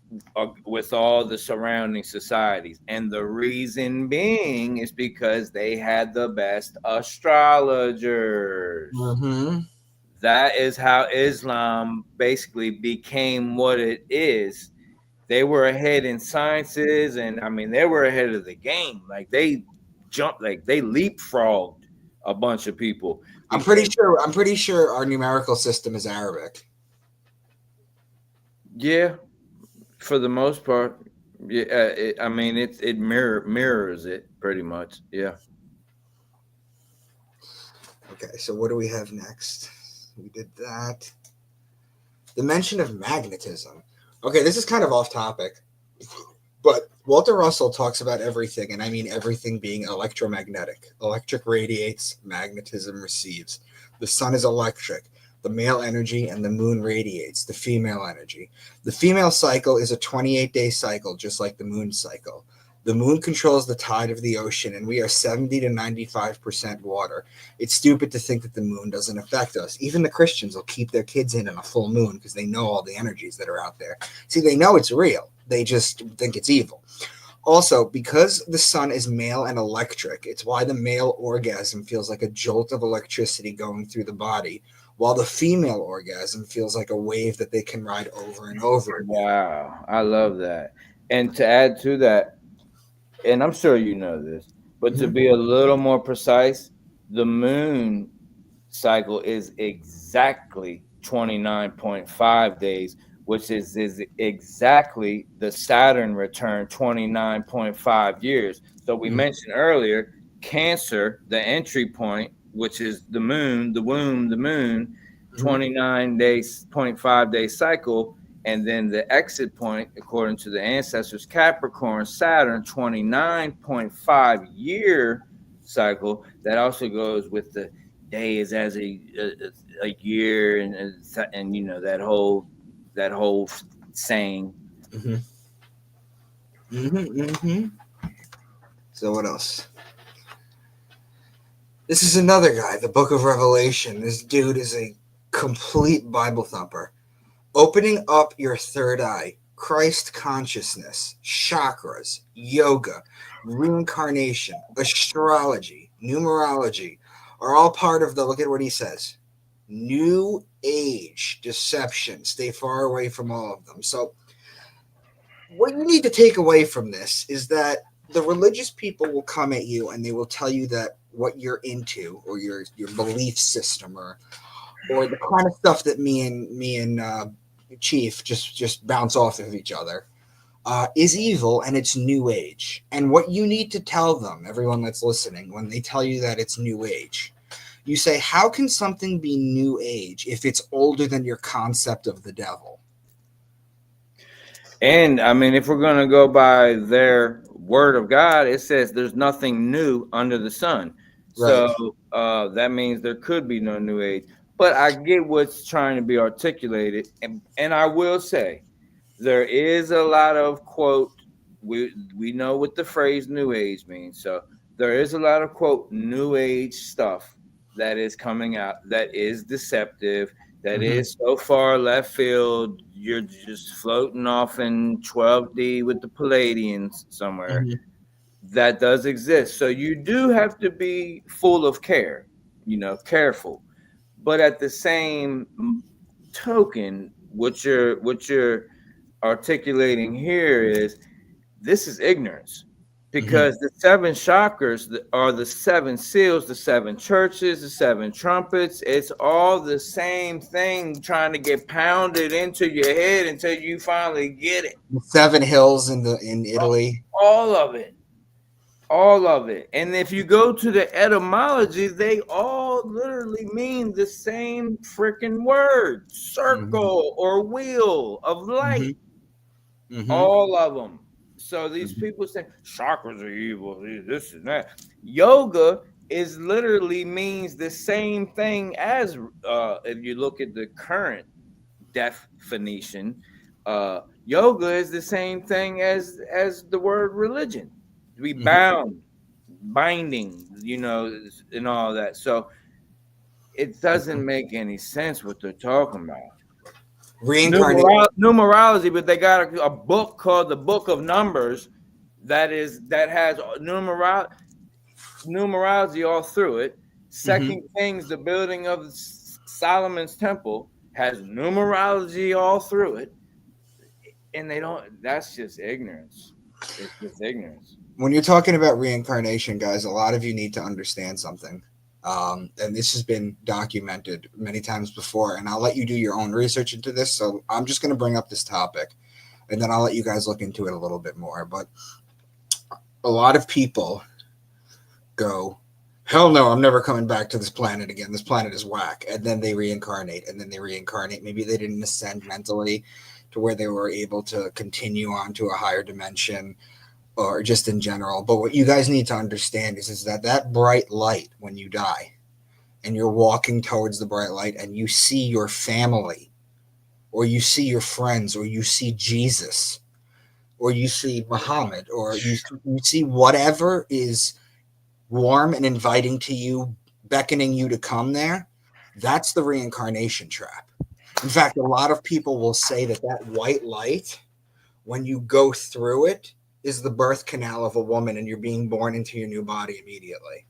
with all the surrounding societies. And the reason being is because they had the best astrologers. Mm-hmm. That is how Islam basically became what it is. They were ahead in sciences, and I mean, they were ahead of the game. Like they jumped, like they leapfrogged a bunch of people I'm because, pretty sure our numerical system is Arabic. yeah, for the most part, yeah. I mean, it mirrors it pretty much. Yeah. Okay, so what do we have next? We did that. The mention of magnetism. Okay, this is kind of off topic, but Walter Russell talks about everything, and I mean everything being electromagnetic. Electric radiates, magnetism receives. The sun is electric. The male energy and the moon radiates, the female energy. The female cycle is a 28-day cycle, just like the moon cycle. The moon controls the tide of the ocean, and we are 70 to 95% water. It's stupid to think that the moon doesn't affect us. Even the Christians will keep their kids in a full moon because they know all the energies that are out there. See, they know it's real. They just think it's evil. Also, because the sun is male and electric, it's why the male orgasm feels like a jolt of electricity going through the body, while the female orgasm feels like a wave that they can ride over and over again. Wow, I love that. And to add to that, and I'm sure you know this, but to Mhm. be a little more precise, the moon cycle is exactly 29.5 days, which is exactly the Saturn return 29.5 years. So we Mhm. mentioned earlier Cancer, the entry point, which is the moon, the womb, the moon, Mhm. 29 days, 0.5 day cycle. And then the exit point, according to the ancestors, Capricorn, Saturn, 29.5 year cycle. That also goes with the days as a year, and you know that whole saying. Mhm. Mhm. Mhm. So what else? This is another guy, the Book of Revelation. This dude is a complete Bible thumper. Opening up your third eye, Christ consciousness, chakras, yoga, reincarnation, astrology, numerology are all part of the, look at what he says, new age deception. Stay far away from all of them. So, what you need to take away from this is that the religious people will come at you and they will tell you that what you're into or your belief system or the kind of stuff that me and Chief just bounce off of each other is evil and it's new age. And what you need to tell them, everyone that's listening, when they tell you that it's new age, you say, how can something be new age if it's older than your concept of the devil? And I mean, if we're going to go by their word of God, it says there's nothing new under the sun. Right. So that means there could be no new age. But I get what's trying to be articulated. And I will say, there is a lot of quote, we know what the phrase new age means. So there is a lot of quote new age stuff that is coming out that is deceptive, that Mm-hmm. is so far left field. You're just floating off in 12D with the Palladians somewhere. Mm-hmm. That does exist. So you do have to be full of care, careful. But at the same token, what you're articulating here is this is ignorance, Mm-hmm. because the seven chakras are the seven seals, the seven churches, the seven trumpets. It's all the same thing trying to get pounded into your head until you finally get it. The seven hills in Italy. All of it. All of it. And if you go to the etymology, they all literally mean the same freaking word: Mm-hmm. circle or wheel of Mm-hmm. light. Mm-hmm. All of them. So these people say chakras are evil, this and that. Yoga is literally means the same thing as if you look at the current definition, yoga is the same thing as the word religion. We binding, and all that. So it doesn't make any sense what they're talking about. Reincarnation. Numerology, but they got a book called the Book of Numbers that has numerology all through it. Second Kings, the building of Solomon's temple, has numerology all through it, and they don't. That's just ignorance. It's just ignorance. When you're talking about reincarnation, guys, a lot of you need to understand something. And this has been documented many times before, and I'll let you do your own research into this. So I'm just going to bring up this topic, and then I'll let you guys look into it a little bit more. But a lot of people go, hell no, I'm never coming back to this planet again. This planet is whack. And then they reincarnate, and then they reincarnate. Maybe they didn't ascend mentally to where they were able to continue on to a higher dimension, or just in general. But what you guys need to understand is that bright light, when you die and you're walking towards the bright light and you see your family, or you see your friends, or you see Jesus, or you see Muhammad, or you see whatever is warm and inviting to you, beckoning you to come there, that's the reincarnation trap. In fact, a lot of people will say that white light, when you go through it, is the birth canal of a woman, and you're being born into your new body immediately.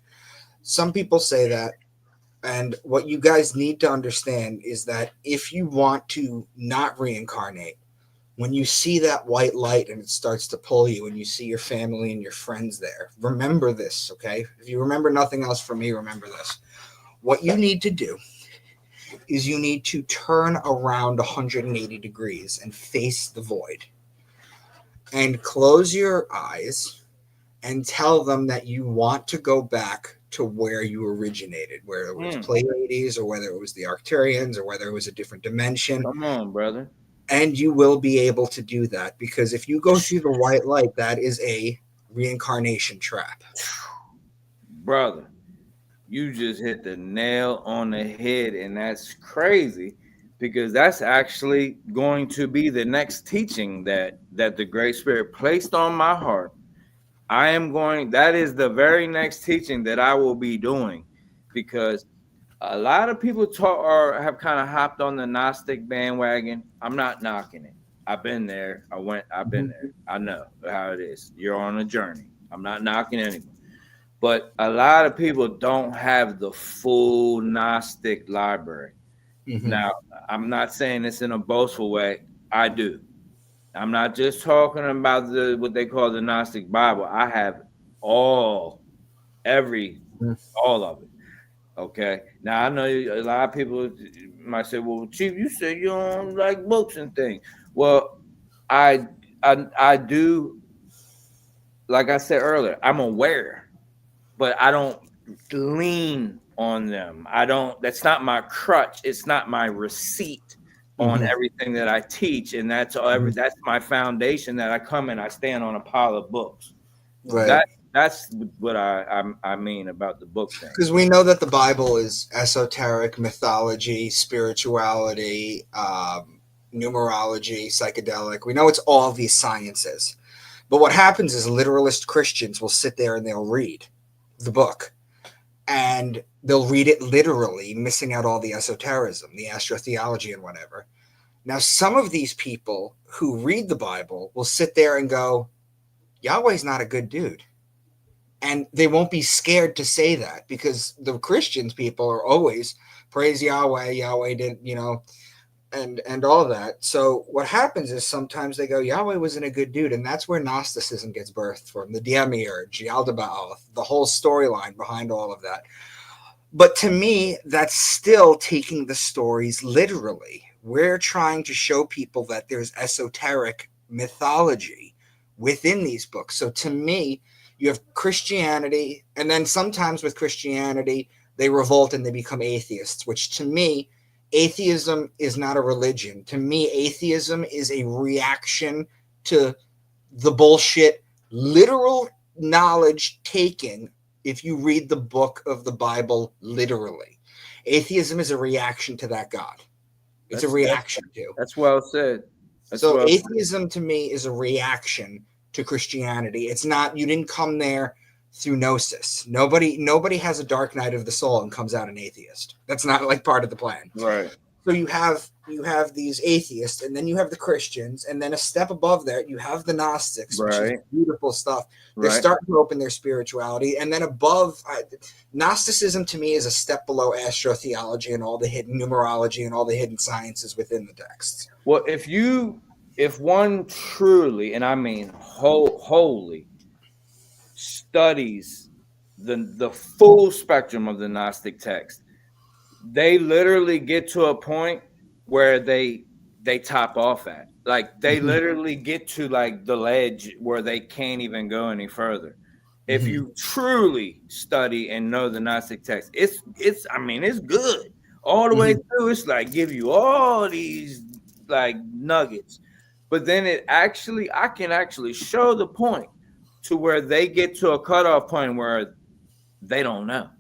Some people say that, and what you guys need to understand is that if you want to not reincarnate, when you see that white light and it starts to pull you, and you see your family and your friends there, remember this, okay? If you remember nothing else from me, remember this. What you need to do is you need to turn around 180 degrees and face the void, and close your eyes and tell them that you want to go back to where you originated, whether it was Pleiades, or whether it was the Arcturians, or whether it was a different dimension. Come on, brother. And you will be able to do that, because if you go through the white light, that is a reincarnation trap. Brother, you just hit the nail on the head, and that's crazy, because that's actually going to be the next teaching that the Great Spirit placed on my heart. That is the very next teaching that I will be doing, because a lot of people have kind of hopped on the Gnostic bandwagon. I'm not knocking it. I've been there. I've been there. I know how it is. You're on a journey. I'm not knocking anyone. But a lot of people don't have the full Gnostic library. Now, I'm not saying this in a boastful way. I do. I'm not just talking about what they call the Gnostic Bible. I have all of it. Okay. Now, I know a lot of people might say, "Well, Chief, you said you don't like books and things." Well, I do. Like I said earlier, I'm aware, but I don't lean on them. That's not my crutch. It's not my receipt on everything that I teach. And that's my foundation, that I come and I stand on a pile of books. Right. That's what I mean about the book thing. Because we know that the Bible is esoteric, mythology, spirituality, numerology, psychedelic. We know it's all these sciences. But what happens is literalist Christians will sit there and they'll read the book, and they'll read it literally, missing out all the esotericism, the astro-theology, and whatever. Now, some of these people who read the Bible will sit there and go, Yahweh's not a good dude. And they won't be scared to say that, because the Christians people are always praise Yahweh, Yahweh did, and all that. So what happens is sometimes they go, Yahweh wasn't a good dude. And that's where Gnosticism gets birthed from, the Demiurge, Yaldabaoth, the whole storyline behind all of that. But to me, that's still taking the stories literally. We're trying to show people that there's esoteric mythology within these books. So to me, you have Christianity, and then sometimes with Christianity, they revolt and they become atheists, which to me, atheism is not a religion. To me, atheism is a reaction to the bullshit, literal knowledge taken if you read the book of the Bible literally. Atheism is a reaction to that God. It's a reaction to. That's well said. So atheism to me is a reaction to Christianity. It's not, you didn't come there through gnosis. Nobody has a dark night of the soul and comes out an atheist. That's not like part of the plan. Right. So you have these atheists, and then you have the Christians, and then a step above that you have the Gnostics, which is beautiful stuff. They're starting to open their spirituality, and then above Gnosticism to me is a step below astro-theology and all the hidden numerology and all the hidden sciences within the texts. Well, if one truly, and I mean wholly, studies the full spectrum of the Gnostic text, they literally get to a point where they top off at. Like they literally get to like the ledge where they can't even go any further. If you truly study and know the Gnostic text, it's good all the way through. It's like give you all these like nuggets, but then I can actually show the point to where they get to a cutoff point where they don't know.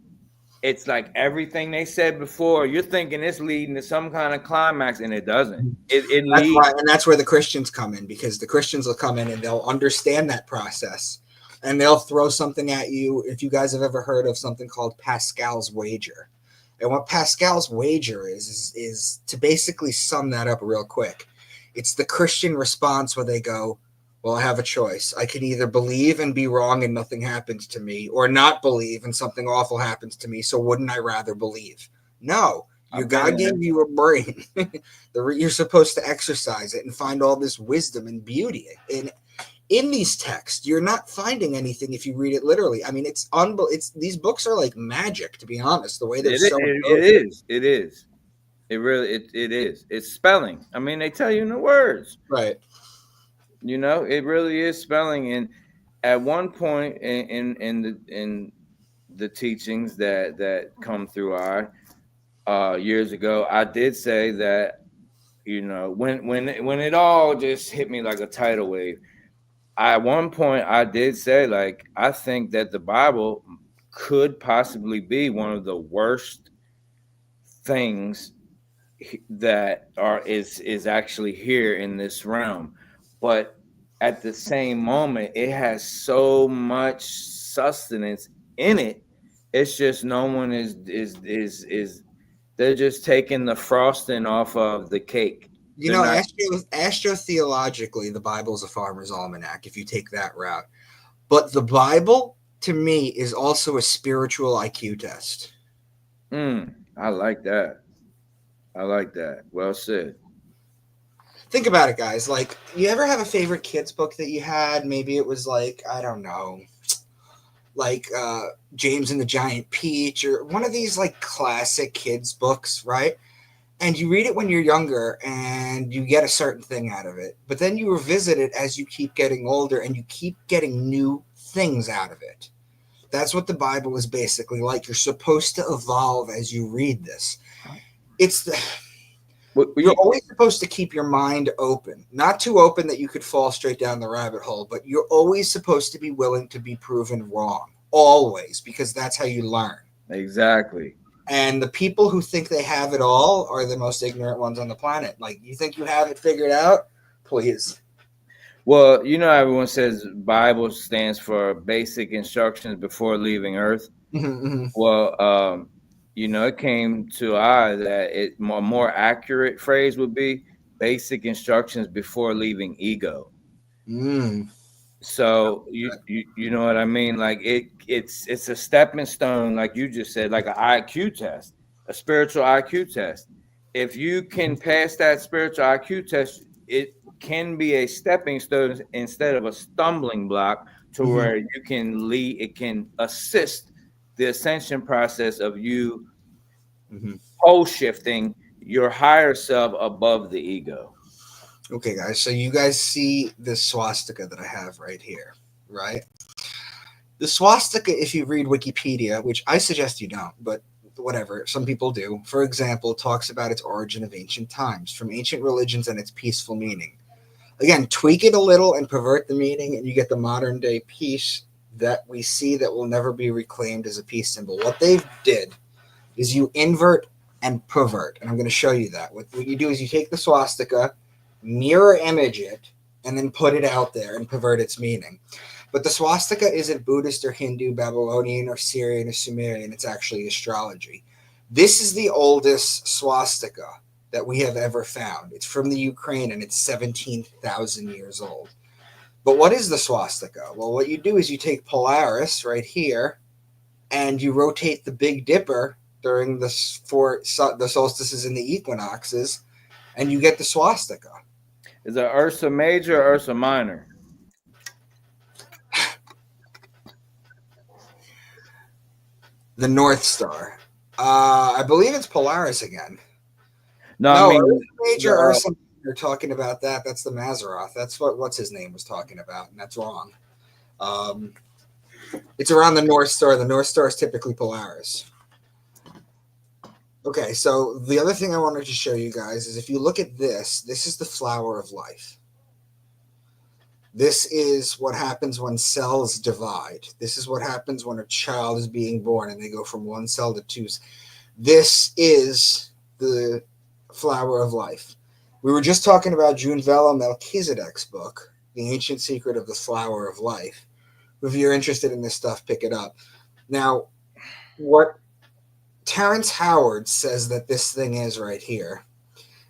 It's like everything they said before, you're thinking it's leading to some kind of climax, and it doesn't. That's where the Christians come in, because the Christians will come in and they'll understand that process, and they'll throw something at you. If you guys have ever heard of something called Pascal's wager, and what Pascal's wager is to basically sum that up real quick. It's the Christian response where they go, well, I have a choice. I can either believe and be wrong and nothing happens to me, or not believe and something awful happens to me. So wouldn't I rather believe? No, your God gave you a brain. You're supposed to exercise it and find all this wisdom and beauty. And in these texts, you're not finding anything if you read it literally. I mean, it's these books are like magic, to be honest. The way they're it is. It really it is. It's spelling. I mean, they tell you in the words. Right. You know, it really is spelling. And at one point in the teachings that come through our years ago, I did say that, you know, when it all just hit me like a tidal wave, at one point I did say, like, I think that the Bible could possibly be one of the worst things that is actually here in this realm. But at the same moment, it has so much sustenance in it. It's just no one is they're just taking the frosting off of the cake. You know, astro-theologically, the Bible's a farmer's almanac if you take that route. But the Bible, to me, is also a spiritual IQ test. I like that. Well said. Think about it, guys. Like, you ever have a favorite kids book that you had? Maybe it was like, I don't know, like James and the Giant Peach, or one of these like classic kids books, right? And you read it when you're younger and you get a certain thing out of it. But then you revisit it as you keep getting older and you keep getting new things out of it. That's what the Bible is basically like. You're supposed to evolve as you read this. You're always supposed to keep your mind open, not too open that you could fall straight down the rabbit hole, but you're always supposed to be willing to be proven wrong, always, because that's how you learn. Exactly. And the people who think they have it all are the most ignorant ones on the planet. Like, you think you have it figured out? Please. Well, you know, everyone says Bible stands for basic instructions before leaving Earth. Well, you know, it came to that a more accurate phrase would be basic instructions before leaving ego. So you know what I mean? Like it's a stepping stone, like you just said, like an IQ test, a spiritual IQ test. If you can pass that spiritual IQ test, it can be a stepping stone instead of a stumbling block to where you can lead. It can assist the ascension process of you pole shifting your higher self above the ego. Okay, guys, so you guys see this swastika that I have right here, right? The swastika, if you read Wikipedia, which I suggest you don't, but whatever, some people do, for example, talks about its origin of ancient times, from ancient religions and its peaceful meaning. Again, tweak it a little and pervert the meaning, and you get the modern day peace that we see that will never be reclaimed as a peace symbol. What they did is you invert and pervert. And I'm going to show you that. What you do is you take the swastika, mirror image it, and then put it out there and pervert its meaning. But the swastika isn't Buddhist or Hindu, Babylonian or Syrian or Sumerian. It's actually astrology. This is the oldest swastika that we have ever found. It's from the Ukraine and it's 17,000 years old. But what is the swastika? Well, what you do is you take Polaris right here and you rotate the Big Dipper during the solstices and the equinoxes, and you get the swastika. Is it Ursa Major or Ursa Minor? The North Star. I believe it's Polaris again. No, I mean, Ursa Major, Ursa Minor, you're talking about that. That's the Mazzaroth. That's what's his name was talking about, and that's wrong. It's around the North Star. The North Star is typically Polaris. Okay, so the other thing I wanted to show you guys is if you look at this, this is the flower of life. This is what happens when cells divide. This is what happens when a child is being born and they go from one cell to two. This is the flower of life. We were just talking about Zelle Melchizedek's book, The Ancient Secret of the Flower of Life. If you're interested in this stuff, pick it up. Now, what Terrence Howard says that this thing is right here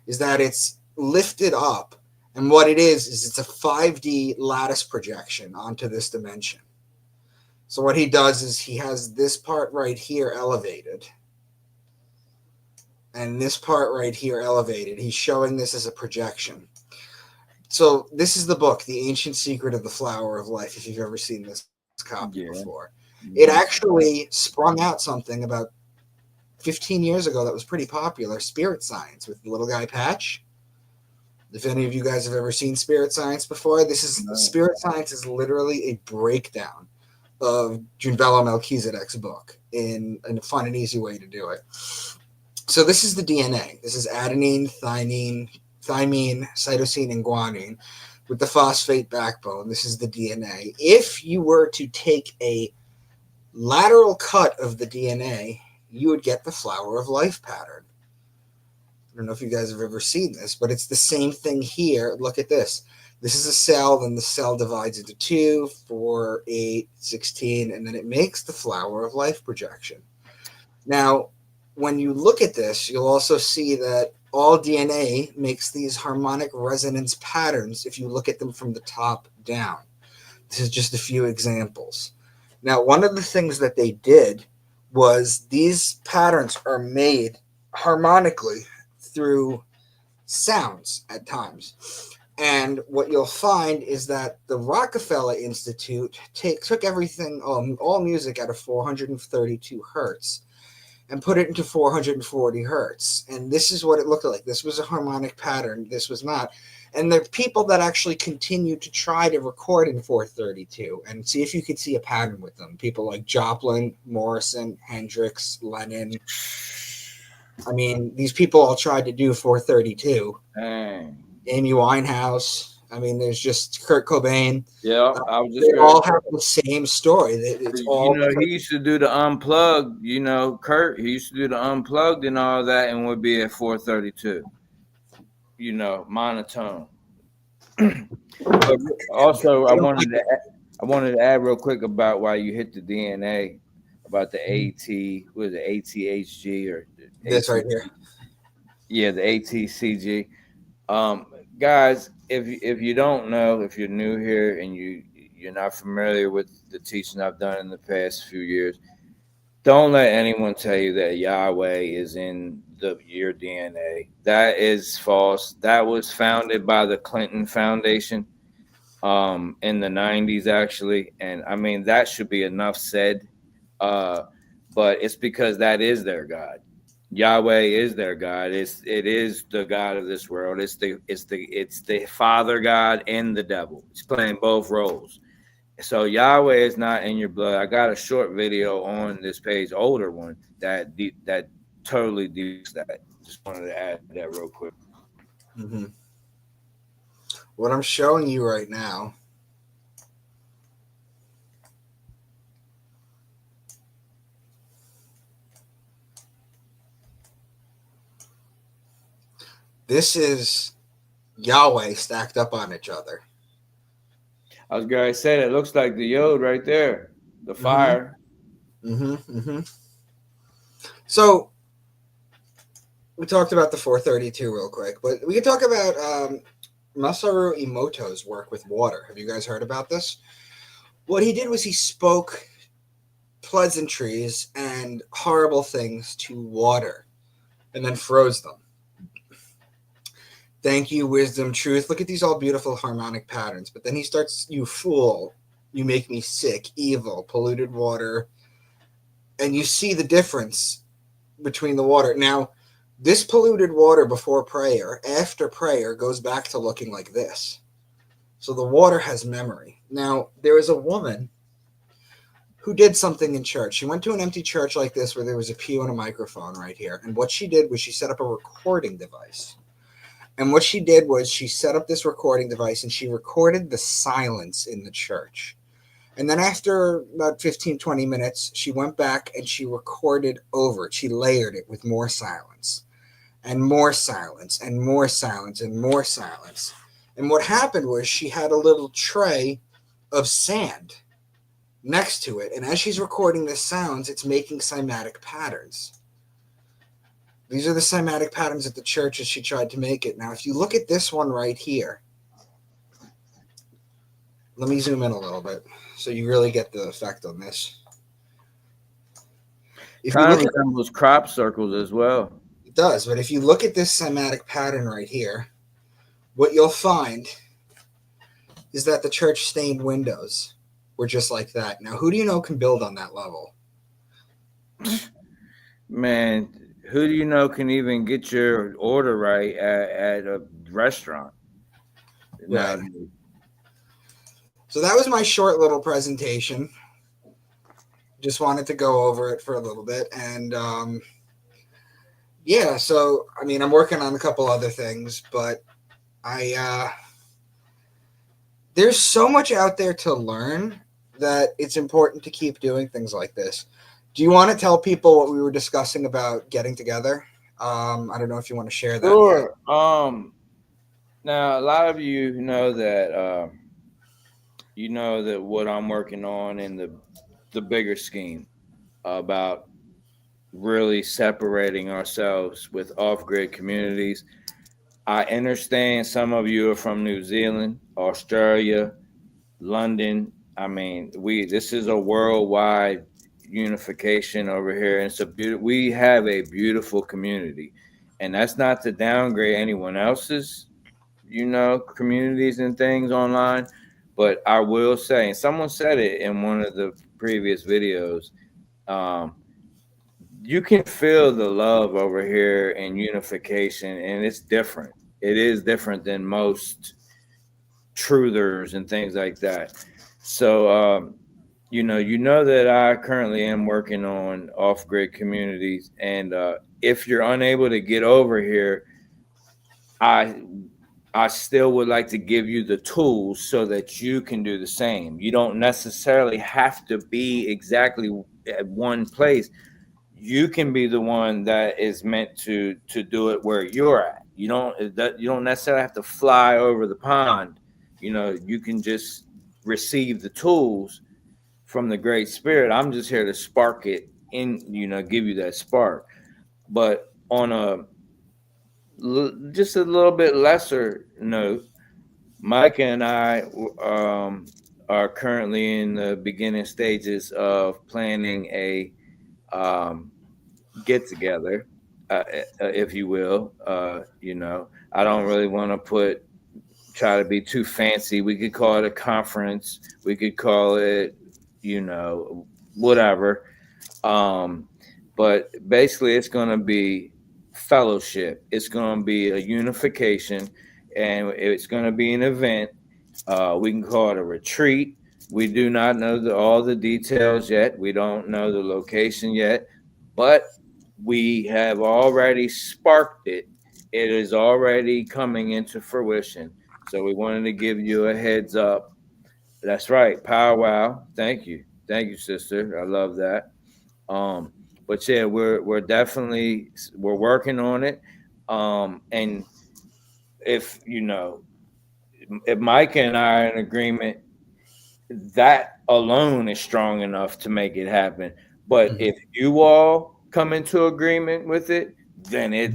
is that it's lifted up, and what it is it's a 5D lattice projection onto this dimension. So what he does is he has this part right here elevated and this part right here elevated. He's showing this as a projection. So this is the book, The Ancient Secret of the Flower of Life, if you've ever seen this copy before. It actually sprung out something about 15 years ago that was pretty popular, Spirit Science, with the little guy Patch. If any of you guys have ever seen Spirit Science before, Spirit Science is literally a breakdown of Zelle Melchizedek's book in a fun and easy way to do it. So this is the DNA. This is adenine, thymine, cytosine, and guanine with the phosphate backbone. This is the DNA. If you were to take a lateral cut of the DNA, you would get the flower of life pattern. I don't know if you guys have ever seen this, but it's the same thing here. Look at this. This is a cell, then the cell divides into 2, 4, 8, 16, and then it makes the flower of life projection. Now, when you look at this, you'll also see that all DNA makes these harmonic resonance patterns if you look at them from the top down. This is just a few examples. Now, one of the things that they did was these patterns are made harmonically through sounds at times. And what you'll find is that the Rockefeller Institute took everything, all music out of 432 hertz and put it into 440 hertz. And this is what it looked like. This was a harmonic pattern. This was not. And there are people that actually continue to try to record in 432 and see if you could see a pattern with them. People like Joplin, Morrison, Hendrix, Lennon. I mean, these people all tried to do 432. Dang. Amy Winehouse. I mean, there's just Kurt Cobain. Yeah, I was just they all have the same story. It's all he used to do the unplugged. Kurt. He used to do the unplugged and all that, and would be at 432. Monotone. But also, I wanted to add real quick about why you hit the DNA about the AT. What is it? ATHG or this right here? Yeah, the ATCG. Guys, if you don't know, if you're new here and you're not familiar with the teaching I've done in the past few years, don't let anyone tell you that Yahweh is in your DNA. That is false. That was founded by the Clinton Foundation in the 90s, actually. And I mean, that should be enough said. But it's because that is their God. Yahweh is their God. It is the God of this world. It's the Father God and the devil. It's playing both roles. So Yahweh is not in your blood. I got a short video on this page, older one, that totally debunks that. Just wanted to add that real quick. Mm-hmm. What I'm showing you right now This is Yahweh stacked up on each other. I was going to say, it looks like the Yod right there, the fire. So we talked about the 432 real quick, but we can talk about Masaru Emoto's work with water. Have you guys heard about this? What he did was he spoke pleasantries and horrible things to water and then froze them. Thank you, wisdom, truth. Look at these all beautiful harmonic patterns. But then he starts, you fool, you make me sick, evil, polluted water. And you see the difference between the water. Now, this polluted water before prayer, after prayer, goes back to looking like this. So the water has memory. Now, there is a woman who did something in church. She went to an empty church like this where there was a pew and a microphone right here. And what she did was she set up a recording device. And what she did was she set up this recording device and she recorded the silence in the church. And then after about 15, 20 minutes, she went back and she recorded over it. She layered it with more silence and more silence and more silence and more silence. And what happened was she had a little tray of sand next to it. And as she's recording the sounds, it's making cymatic patterns. These are the cymatic patterns at the church as she tried to make it. Now, if you look at this one right here, let me zoom in a little bit so you really get the effect on this. If Kind you of look resembles crop circles as well. It does, but if you look at this cymatic pattern right here, what you'll find is that the church stained windows were just like that. Now, who do you know can build on that level? Man, who do you know can even get your order right at a restaurant? Right. So that was my short little presentation. Just wanted to go over it for a little bit. And yeah, so, I mean, I'm working on a couple other things, but there's so much out there to learn that it's important to keep doing things like this. Do you want to tell people what we were discussing about getting together? I don't know if you want to share that. Sure. Now a lot of you know that what I'm working on in the bigger scheme about really separating ourselves with off-grid communities. I understand some of you are from New Zealand, Australia, London. I mean, this is a worldwide unification over here. And we have a beautiful community. And that's not to downgrade anyone else's, communities and things online. But I will say, and someone said it in one of the previous videos, you can feel the love over here and unification, and it's different. It is different than most truthers and things like that. So, you know that I currently am working on off-grid communities, and if you're unable to get over here, I still would like to give you the tools so that you can do the same. You don't necessarily have to be exactly at one place. You can be the one that is meant to do it where you're at. You don't necessarily have to fly over the pond. You can just receive the tools from the Great Spirit. I'm just here to spark it in, give you that spark. But on just a little bit lesser note, Micah and I are currently in the beginning stages of planning a get together, if you will. I don't really want to try to be too fancy. We could call it a conference. We could call it, whatever. But basically, it's going to be fellowship. It's going to be a unification, and it's going to be an event. We can call it a retreat. We do not know all the details yet. We don't know the location yet, but we have already sparked it. It is already coming into fruition. So we wanted to give you a heads up. That's right. Powwow. Thank you. Thank you, sister. I love that. But yeah, we're definitely working on it. And if if Micah and I are in agreement, that alone is strong enough to make it happen. But if you all come into agreement with it, then it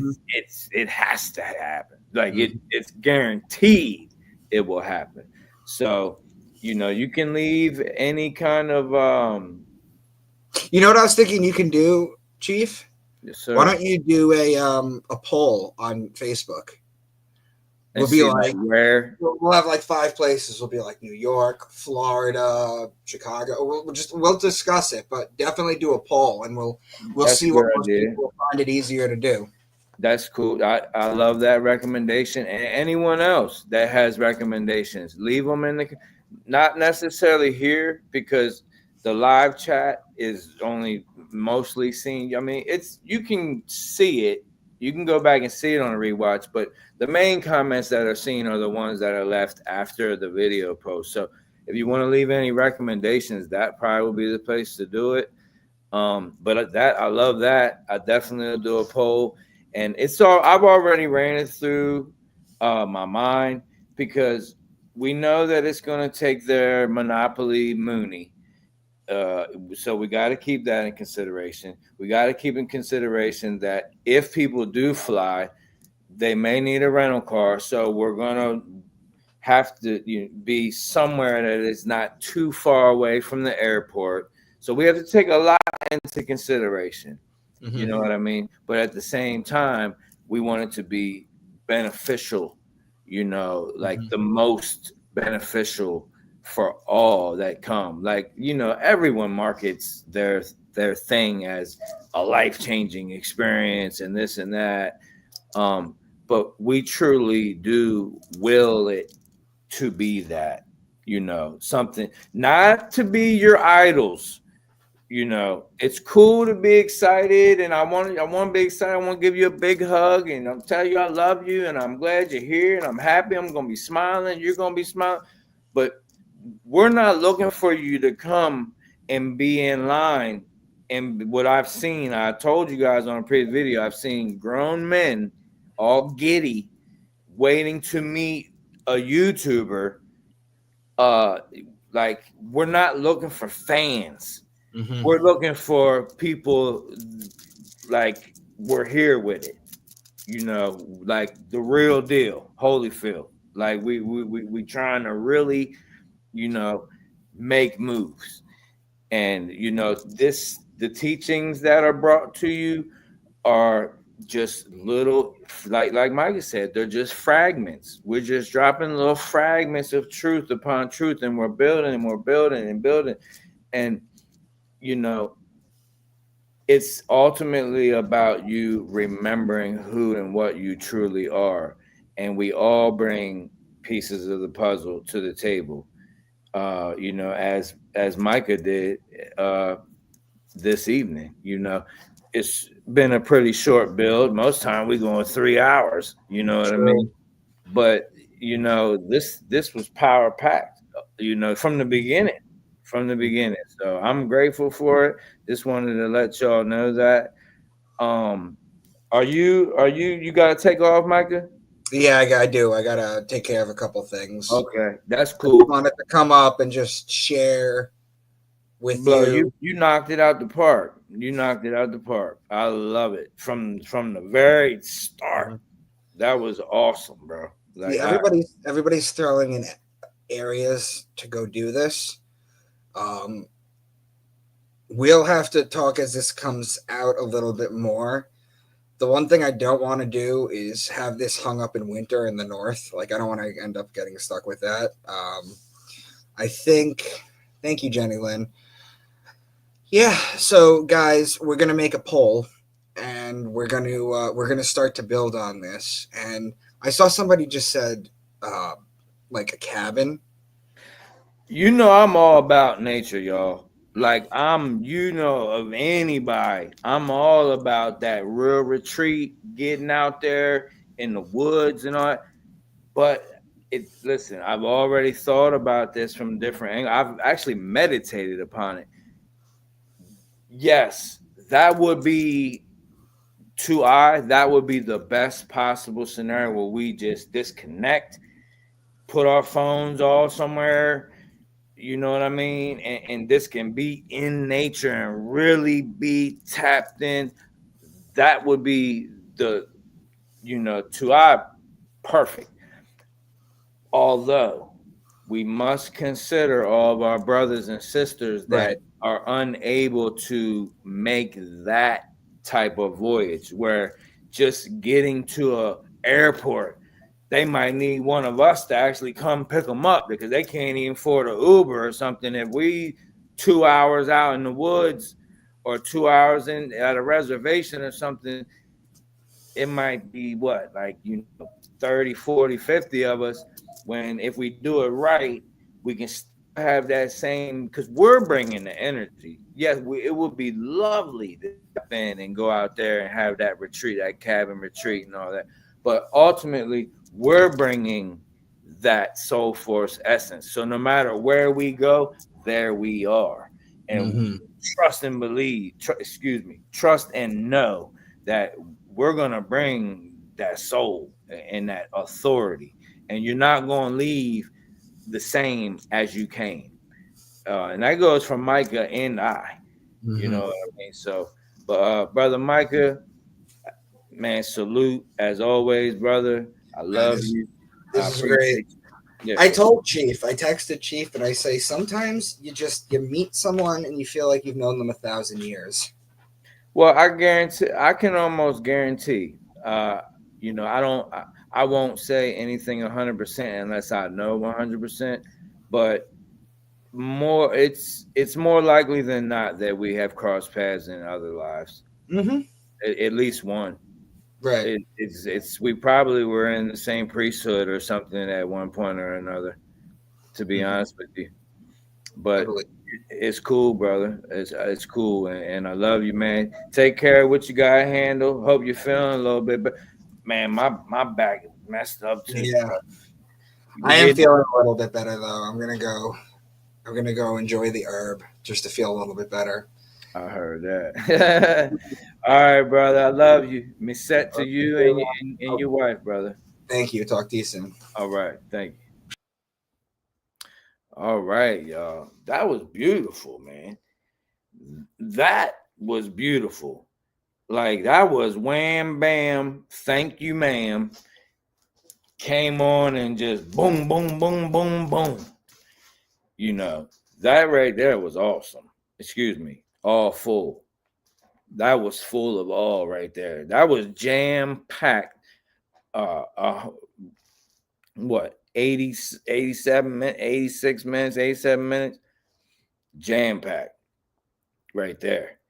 has to happen. Like it's guaranteed it will happen. So you can leave any kind of You know what I was thinking you can do, Chief? yes, sir. Why don't you do a poll on Facebook? We'll be like where we'll have like 5 places. We'll be like New York, Florida, Chicago. We'll discuss it, but definitely do a poll, and we'll see what most people find it easier to do. That's cool. I love that recommendation. And anyone else that has recommendations, leave them in the, not necessarily here, because the live chat is only mostly seen. I mean, you can see it. You can go back and see it on a rewatch, but the main comments that are seen are the ones that are left after the video post. So if you want to leave any recommendations, that probably will be the place to do it. But that, I love that. I definitely will do a poll. And I've already ran it through my mind, because we know that it's going to take their monopoly Mooney. So we got to keep that in consideration. We got to keep in consideration that if people do fly, they may need a rental car. So we're going to have to be somewhere that is not too far away from the airport. So we have to take a lot into consideration. You know what I mean? But at the same time, we want it to be beneficial, like the most beneficial for all that come. Like, everyone markets their thing as a life-changing experience and this and that. But we truly do will it to be that, something, not to be your idols. It's cool to be excited, and I want to be excited. I want to give you a big hug, and I'm telling you I love you, and I'm glad you're here, and I'm happy. I'm going to be smiling. You're going to be smiling. But we're not looking for you to come and be in line. And what I've seen, I told you guys on a previous video, I've seen grown men all giddy waiting to meet a YouTuber. Like, we're not looking for fans. We're looking for people like we're here with it, like the real deal, Holyfield. Like we trying to really, make moves. And the teachings that are brought to you are just little, like Micah said, they're just fragments. We're just dropping little fragments of truth upon truth, and we're building and we're building and building. And it's ultimately about you remembering who and what you truly are. And we all bring pieces of the puzzle to the table, as Micah did this evening. It's been a pretty short build. Most time we go in 3 hours, what I mean? But this was power packed, from the beginning. So I'm grateful for it. Just wanted to let y'all know that. Are you gotta take off, Micah? Yeah, I do. I gotta take care of a couple things. Okay, that's cool. I wanted to come up and just share with you. You knocked it out the park. I love it from the very start. That was awesome, bro. Like, yeah, everybody's throwing in areas to go do this. We'll have to talk as this comes out a little bit more. The one thing I don't want to do is have this hung up in winter in the north. Like, I don't want to end up getting stuck with that. I think, thank you, Jenny Lynn. Yeah, so guys, we're gonna make a poll, and we're gonna start to build on this. And I saw somebody just said, like a cabin. I'm all about nature, y'all. Like, I'm, of anybody, I'm all about that real retreat, getting out there in the woods and all that. But listen, I've already thought about this from different angles. I've actually meditated upon it. Yes, that would be that would be the best possible scenario where we just disconnect, put our phones all somewhere, you know what I mean? And this can be in nature and really be tapped in. That would be the, perfect. Although we must consider all of our brothers and sisters Right. that are unable to make that type of voyage, where just getting to a airport, they might need one of us to actually come pick them up because they can't even afford an Uber or something. If we 2 hours out in the woods or 2 hours in at a reservation or something, it might be what, like, 30, 40, 50 of us, when if we do it right, we can have that same, because we're bringing the energy. Yes, it would be lovely to tap in and go out there and have that retreat, that cabin retreat and all that. But ultimately, we're bringing that soul force essence. So no matter where we go, there we are. And trust and believe, trust and know that we're going to bring that soul and that authority, and you're not going to leave the same as you came. And that goes for Micah and I, you know what I mean? So, but brother Micah, man, salute as always, brother. I love you. I This is great. appreciate you. Yeah, I told Chief, I texted Chief, and I say sometimes you meet someone and you feel like you've known them 1,000 years. Well, I can almost guarantee. I won't say anything 100% unless I know 100%. But it's more likely than not that we have crossed paths in other lives. At least one. Right. It's we probably were in the same priesthood or something at one point or another. To be honest with you, but it's cool, brother. It's cool, and I love you, man. Take care of what you got to handle. Hope you're feeling a little bit, but man, my back is messed up too. Yeah, bro. I am feeling a little bit better though. I'm gonna go enjoy the herb just to feel a little bit better. I heard that. All right, brother. I love you. Me set to you and your wife, brother. Thank you. Talk to you soon. All right. Thank you. All right, y'all. That was beautiful, man. That was beautiful. Like, that was wham bam. Thank you, ma'am. Came on and just boom, boom, boom, boom, boom. That right there was awesome. Excuse me. All full. That was full of all right there. That was jam packed. What, 80, 87 minutes, 86 minutes, 87 minutes? Jam packed right there.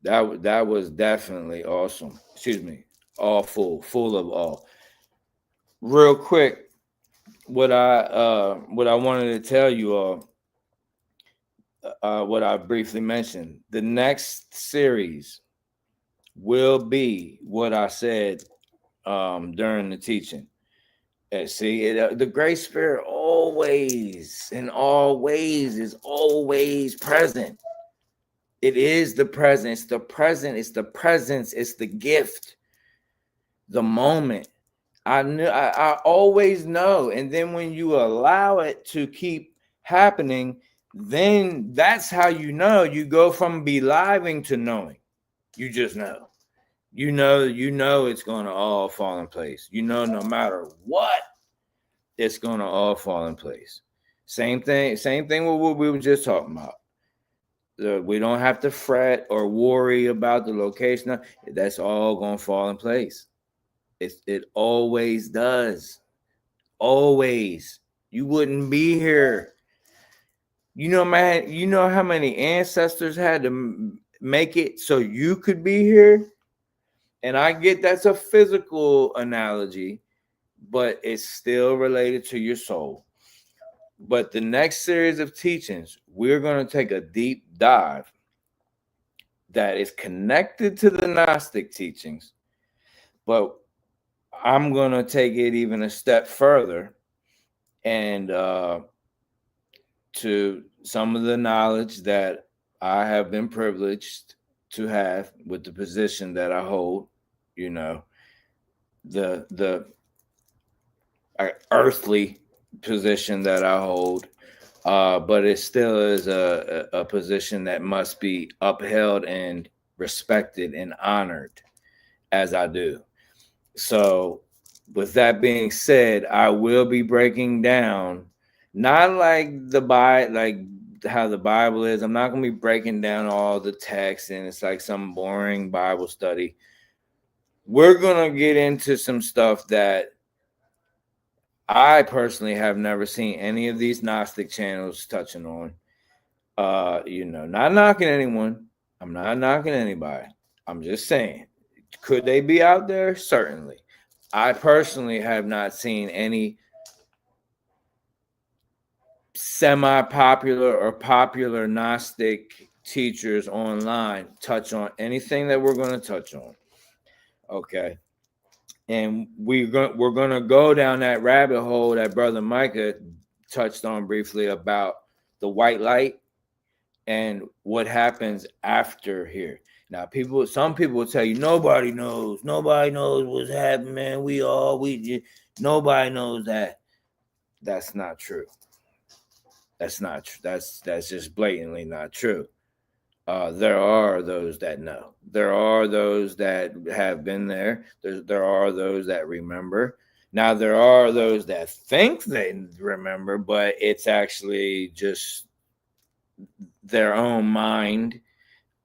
That was definitely awesome. Excuse me. All full of all. Real quick, what I wanted to tell you all, what I briefly mentioned. The next series will be what I said during the teaching. The Great Spirit always, in all ways, is always present. It is the presence. It's the present. It's the presence. It's the gift. The moment. I always know. And then when you allow it to keep happening, then that's how you know. You go from believing to knowing. You just know. You know it's gonna all fall in place. No matter what, it's gonna all fall in place. Same thing with what we were just talking about. We don't have to fret or worry about the location. That's all gonna fall in place. It always does. Always. You wouldn't be here. Man, you know how many ancestors had to make it so you could be here? And I get that's a physical analogy, but it's still related to your soul. But the next series of teachings, we're going to take a deep dive that is connected to the Gnostic teachings, but I'm going to take it even a step further and to some of the knowledge that I have been privileged to have with the position that I hold. you know, the earthly position that I hold, but it still is a position that must be upheld and respected and honored as I do. So, with that being said, I will be breaking down, not like like how the Bible is. I'm not going to be breaking down all the text and it's like some boring Bible study. We're going to get into some stuff that I personally have never seen any of these Gnostic channels touching on. Not knocking anyone. I'm not knocking anybody. I'm just saying, could they be out there? Certainly. I personally have not seen any semi-popular or popular Gnostic teachers online touch on anything that we're going to touch on. Okay. And we're going to go down that rabbit hole that Brother Micah touched on briefly about the white light and what happens after here. Now, some people will tell you nobody knows what's happening, man. Nobody knows that. That's not true. That's not true. That's just blatantly not true. There are those that know. There are those that have been there. There are those that remember. Now, there are those that think they remember, but it's actually just their own mind.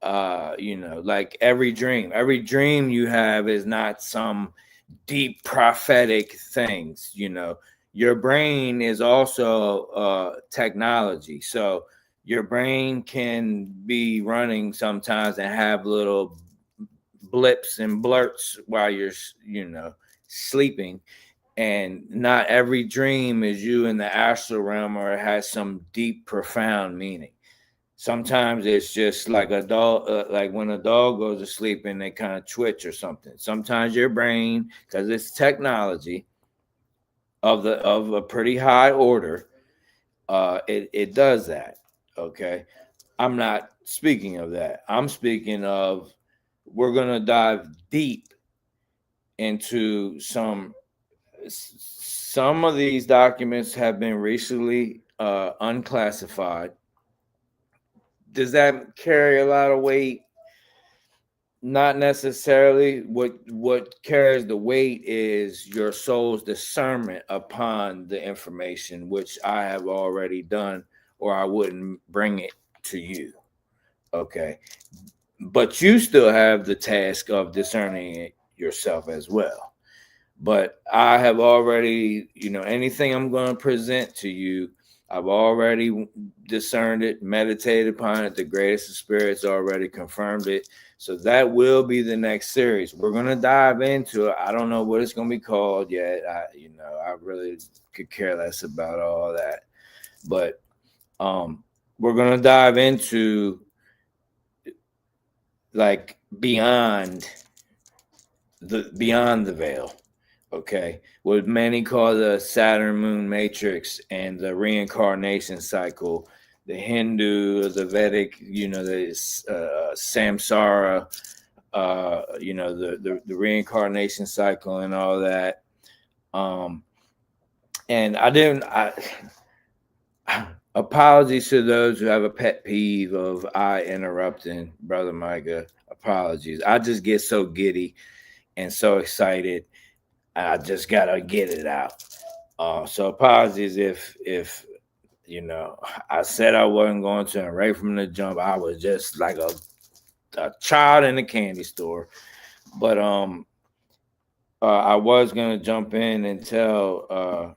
Like every dream you have is not some deep prophetic things. Your brain is also technology, so your brain can be running sometimes and have little blips and blurts while you're sleeping, and not every dream is you in the astral realm or it has some deep profound meaning. Sometimes it's just like a dog, like when a dog goes to sleep and they kind of twitch or something. Sometimes your brain, because it's technology of a pretty high order, it does that. Okay, I'm not speaking of that. I'm speaking of we're gonna dive deep into some of these documents have been recently unclassified. Does that carry a lot of weight? Not necessarily. What carries the weight is your soul's discernment upon the information, which I have already done, or I wouldn't bring it to you. Okay. But you still have the task of discerning it yourself as well. But I have already, anything I'm going to present to you, I've already discerned it, meditated upon it. The greatest of spirits already confirmed it. So that will be the next series. We're going to dive into it. I don't know what it's going to be called yet. I really could care less about all that. But we're going to dive into like beyond the veil. Okay, what many call the Saturn moon matrix and the reincarnation cycle, the Hindu, the Vedic, the samsara, the reincarnation cycle and all that. And apologies to those who have a pet peeve of I interrupting Brother Micah. Apologies. I just get so giddy and so excited. I just gotta get it out. So apologies if I said I wasn't going to, and right from the jump I was just like a child in a candy store. But I was gonna jump in and tell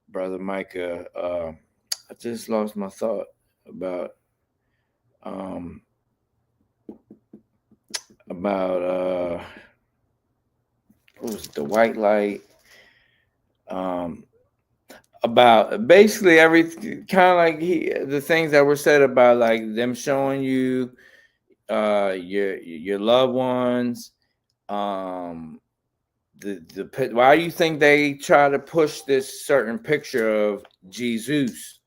Brother Micah. I just lost my thought about what was it, the white light, about basically everything, kind of like the things that were said about like them showing you your loved ones. Why do you think they try to push this certain picture of Jesus?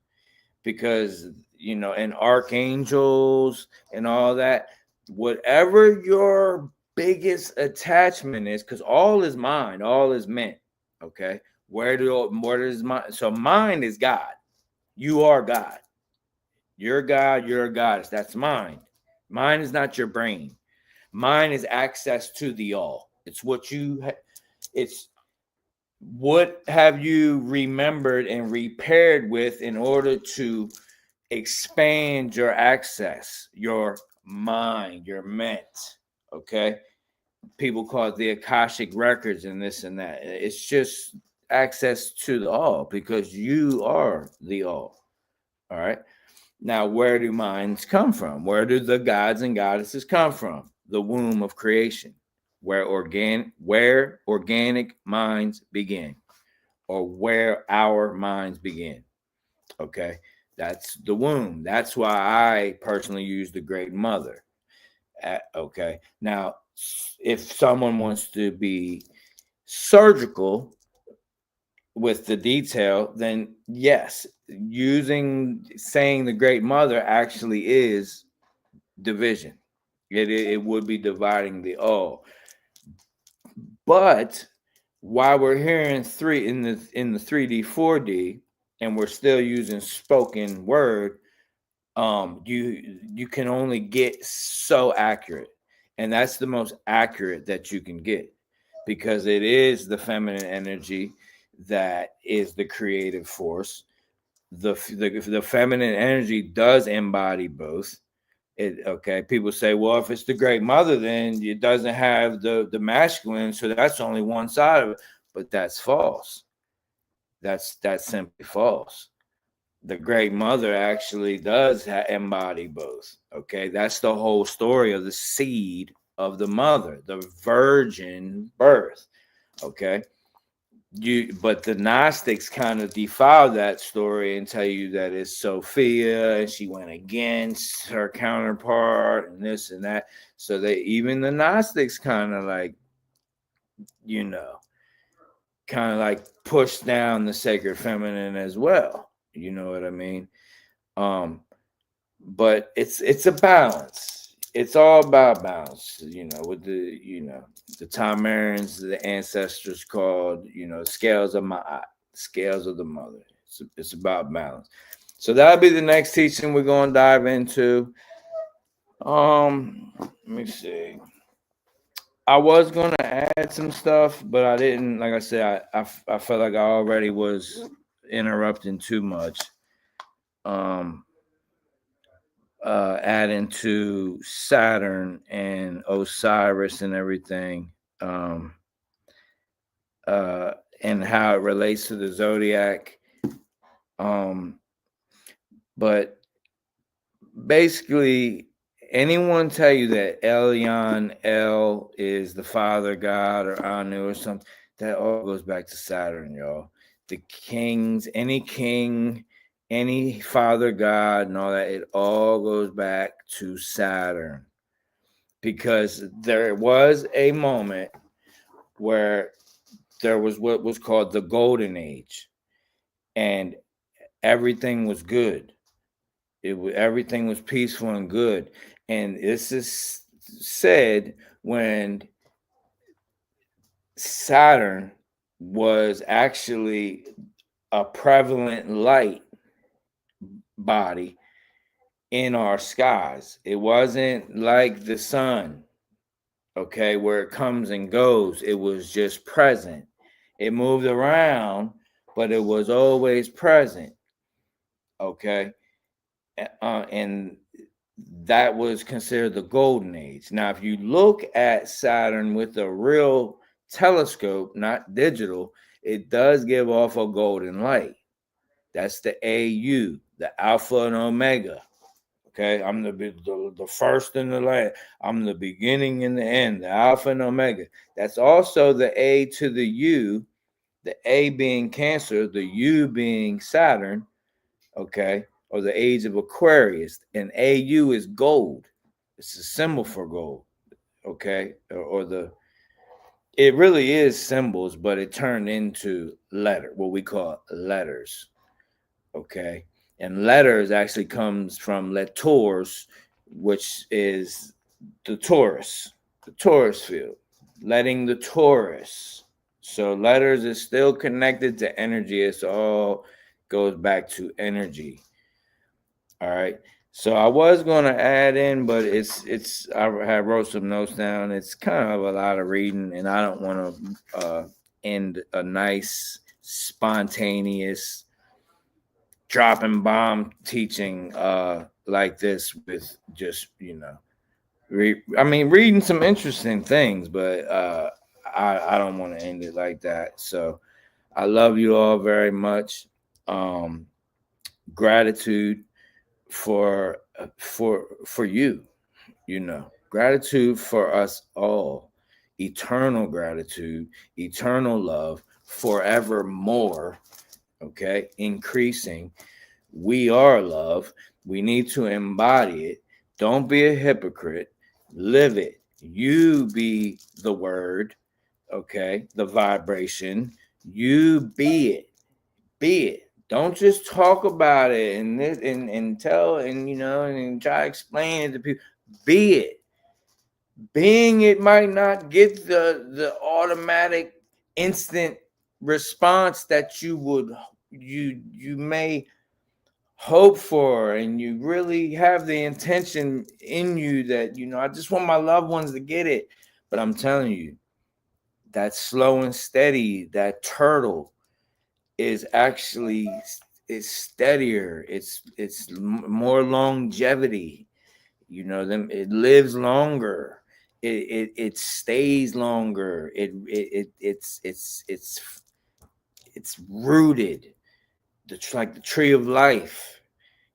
Because and archangels and all that, whatever your biggest attachment is, because all is mind, all is meant. Okay, where does mind? So mind is God. You are God. You're God. You're a goddess. That's mind. Mind is not your brain. Mind is access to the all. It's what you. It's what have you remembered and repaired with in order to expand your access, your mind, your ment. Okay, people call it the Akashic records and this and that. It's just access to the all, because you are the all. All right. Now, where do minds come from? Where do the gods and goddesses come from? The womb of creation, where organic minds begin, or where our minds begin. Okay, that's the womb. That's why I personally use the Great Mother. Okay, now if someone wants to be surgical with the detail, then yes, saying the Great Mother actually is division. It would be dividing the all. But while we're hearing three in the 3D 4D, and we're still using spoken word, you can only get so accurate, and that's the most accurate that you can get, because it is the feminine energy that is the creative force. The feminine energy does embody both. Okay, people say, well, if it's the Great Mother, then it doesn't have the masculine, so that's only one side of it. But that's false. That's simply false. The Great Mother actually does embody both. Okay, that's the whole story of the seed of the mother, the virgin birth. Okay, but the Gnostics kind of defile that story and tell you that it's Sophia and she went against her counterpart and this and that. So even the Gnostics kind of like, push down the sacred feminine as well. You know what I mean? But it's a balance. It's all about balance, with the Tamarians, the ancestors called, scales of Ma'at, scales of the mother. It's about balance. So that'll be the next teaching we're going to dive into. Let me see. I was going to add some stuff, but I didn't. Like I said, I felt like I already was interrupting too much. Adding to Saturn and Osiris and everything, and how it relates to the Zodiac. But basically, anyone tell you that Elyon, El is the father god or Anu or something, that all goes back to Saturn, y'all. The kings, any king, any father god and all that, it all goes back to Saturn. Because there was a moment where there was what was called the Golden Age, and everything was good. Everything was peaceful and good. And this is said when Saturn was actually a prevalent light body in our skies. It wasn't like the sun, okay, where it comes and goes. It was just present. It moved around, but it was always present, okay? And that was considered the Golden Age. Now, if you look at Saturn with a real telescope, not digital, it does give off a golden light. That's the AU, the Alpha and Omega. Okay, I'm the first and the last. I'm the beginning and the end, the Alpha and Omega. That's also the A to the U, the A being Cancer, the U being Saturn, okay, or the age of Aquarius. And AU is gold. It's a symbol for gold, okay, it really is symbols, but it turned into what we call letters, okay. And letters actually comes from letters, which is the Taurus, the Taurus field, letting the Taurus. So letters is still connected to energy. It's all goes back to energy. All right. So I was going to add in, but I wrote some notes down. It's kind of a lot of reading, and I don't want to end a nice, spontaneous, dropping bomb teaching like this with just, reading some interesting things, but I don't want to end it like that. So I love you all very much. Gratitude for you, gratitude for us all, eternal gratitude, eternal love, forevermore. Okay, increasing. We are love. We need to embody it. Don't be a hypocrite. Live it. You be the word. Okay, the vibration. You be it. Be it. Don't just talk about it and tell and try to explain it to people. Be it. Being it might not get the automatic instant response that you may hope for, and you really have the intention in you that I just want my loved ones to get it. But I'm telling you, that slow and steady, that turtle is actually steadier. It's more longevity. It lives longer. It stays longer. It's rooted. Like the tree of life.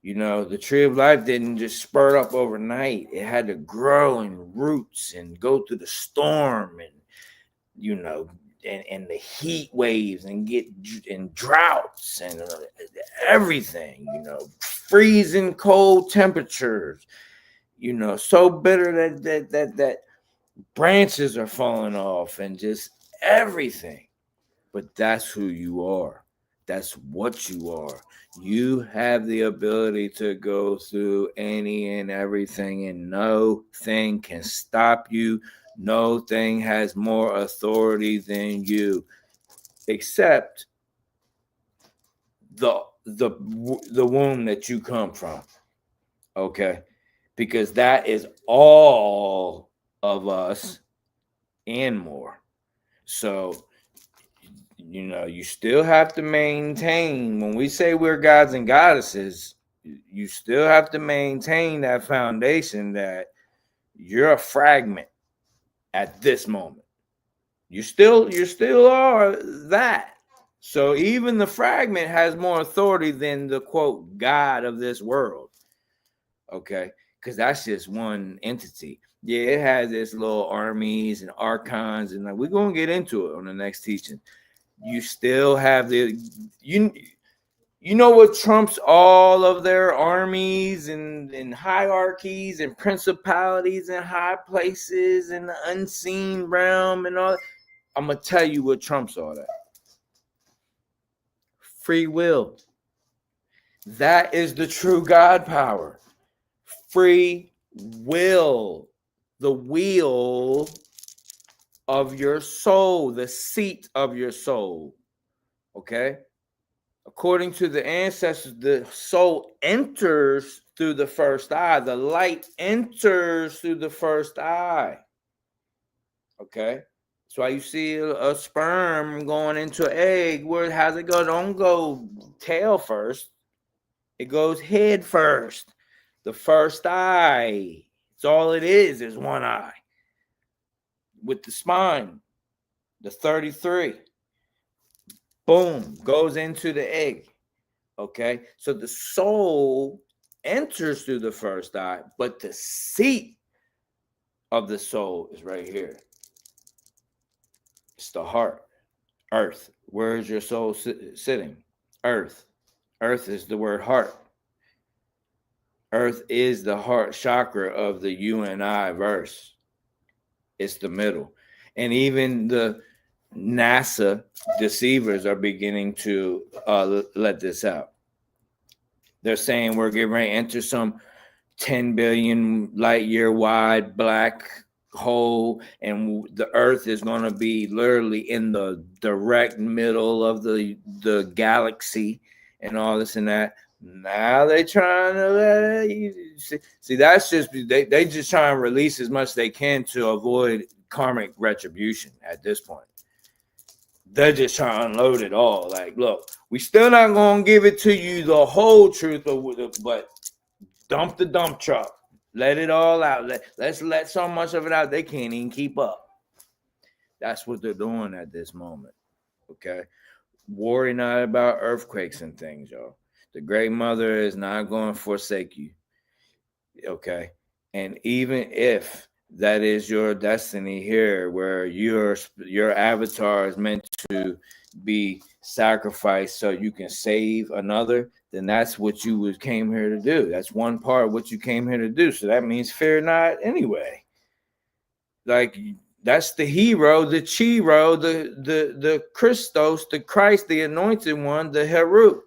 The tree of life didn't just spurt up overnight. It had to grow in roots and go through the storm and and the heat waves and get in droughts and everything, freezing cold temperatures, so bitter that branches are falling off and just everything. But that's who you are. That's what you are. You have the ability to go through any and everything, and no thing can stop you. No thing has more authority than you, except the womb that you come from. Okay, because that is all of us and more. So you still have to maintain, when we say we're gods and goddesses, you still have to maintain that foundation that you're a fragment at this moment. You still are that. So even the fragment has more authority than the quote God of this world. Okay, because that's just one entity. Yeah, it has its little armies and archons, and we're gonna get into it on the next teaching. You still have you know what trumps all of their armies and hierarchies and principalities and high places and the unseen realm and all that? I'm gonna tell you what trumps all that. Free will. That is the true God power. Free will. The wheel of your soul, the seat of your soul. Okay? According to the ancestors, the soul enters through the first eye. The light enters through the first eye. Okay? That's why you see a sperm going into an egg. How's it go? Don't go tail first. It goes head first. The first eye. It's all it is one eye. With the spine, the 33. Boom, goes into the egg. Okay, so the soul enters through the first eye, but the seat of the soul is right here. It's the heart, earth. Where is your soul sitting? Earth. Earth is the word heart. Earth is the heart chakra of the you and I verse. It's the middle. And even the NASA deceivers are beginning to let this out. They're saying we're getting ready to enter some 10 billion light year wide black hole, and the earth is going to be literally in the direct middle of the galaxy and all this and that. Now they trying to see that's just they just try and release as much as they can to avoid karmic retribution at this point. They're just trying to unload it all. Like, look, we still not gonna give it to you the whole truth, but dump the dump truck. Let it all out. Let's let so much of it out they can't even keep up. That's what they're doing at this moment. Okay. Worry not about earthquakes and things, y'all. The Great Mother is not going to forsake you. Okay. And even if that is your destiny here, where your avatar is meant to be sacrificed so you can save another, then that's what you came here to do. That's one part of what you came here to do. So that means fear not anyway. Like, that's the hero, the Chiro, the Christos, the Christ, the anointed one, the Heru.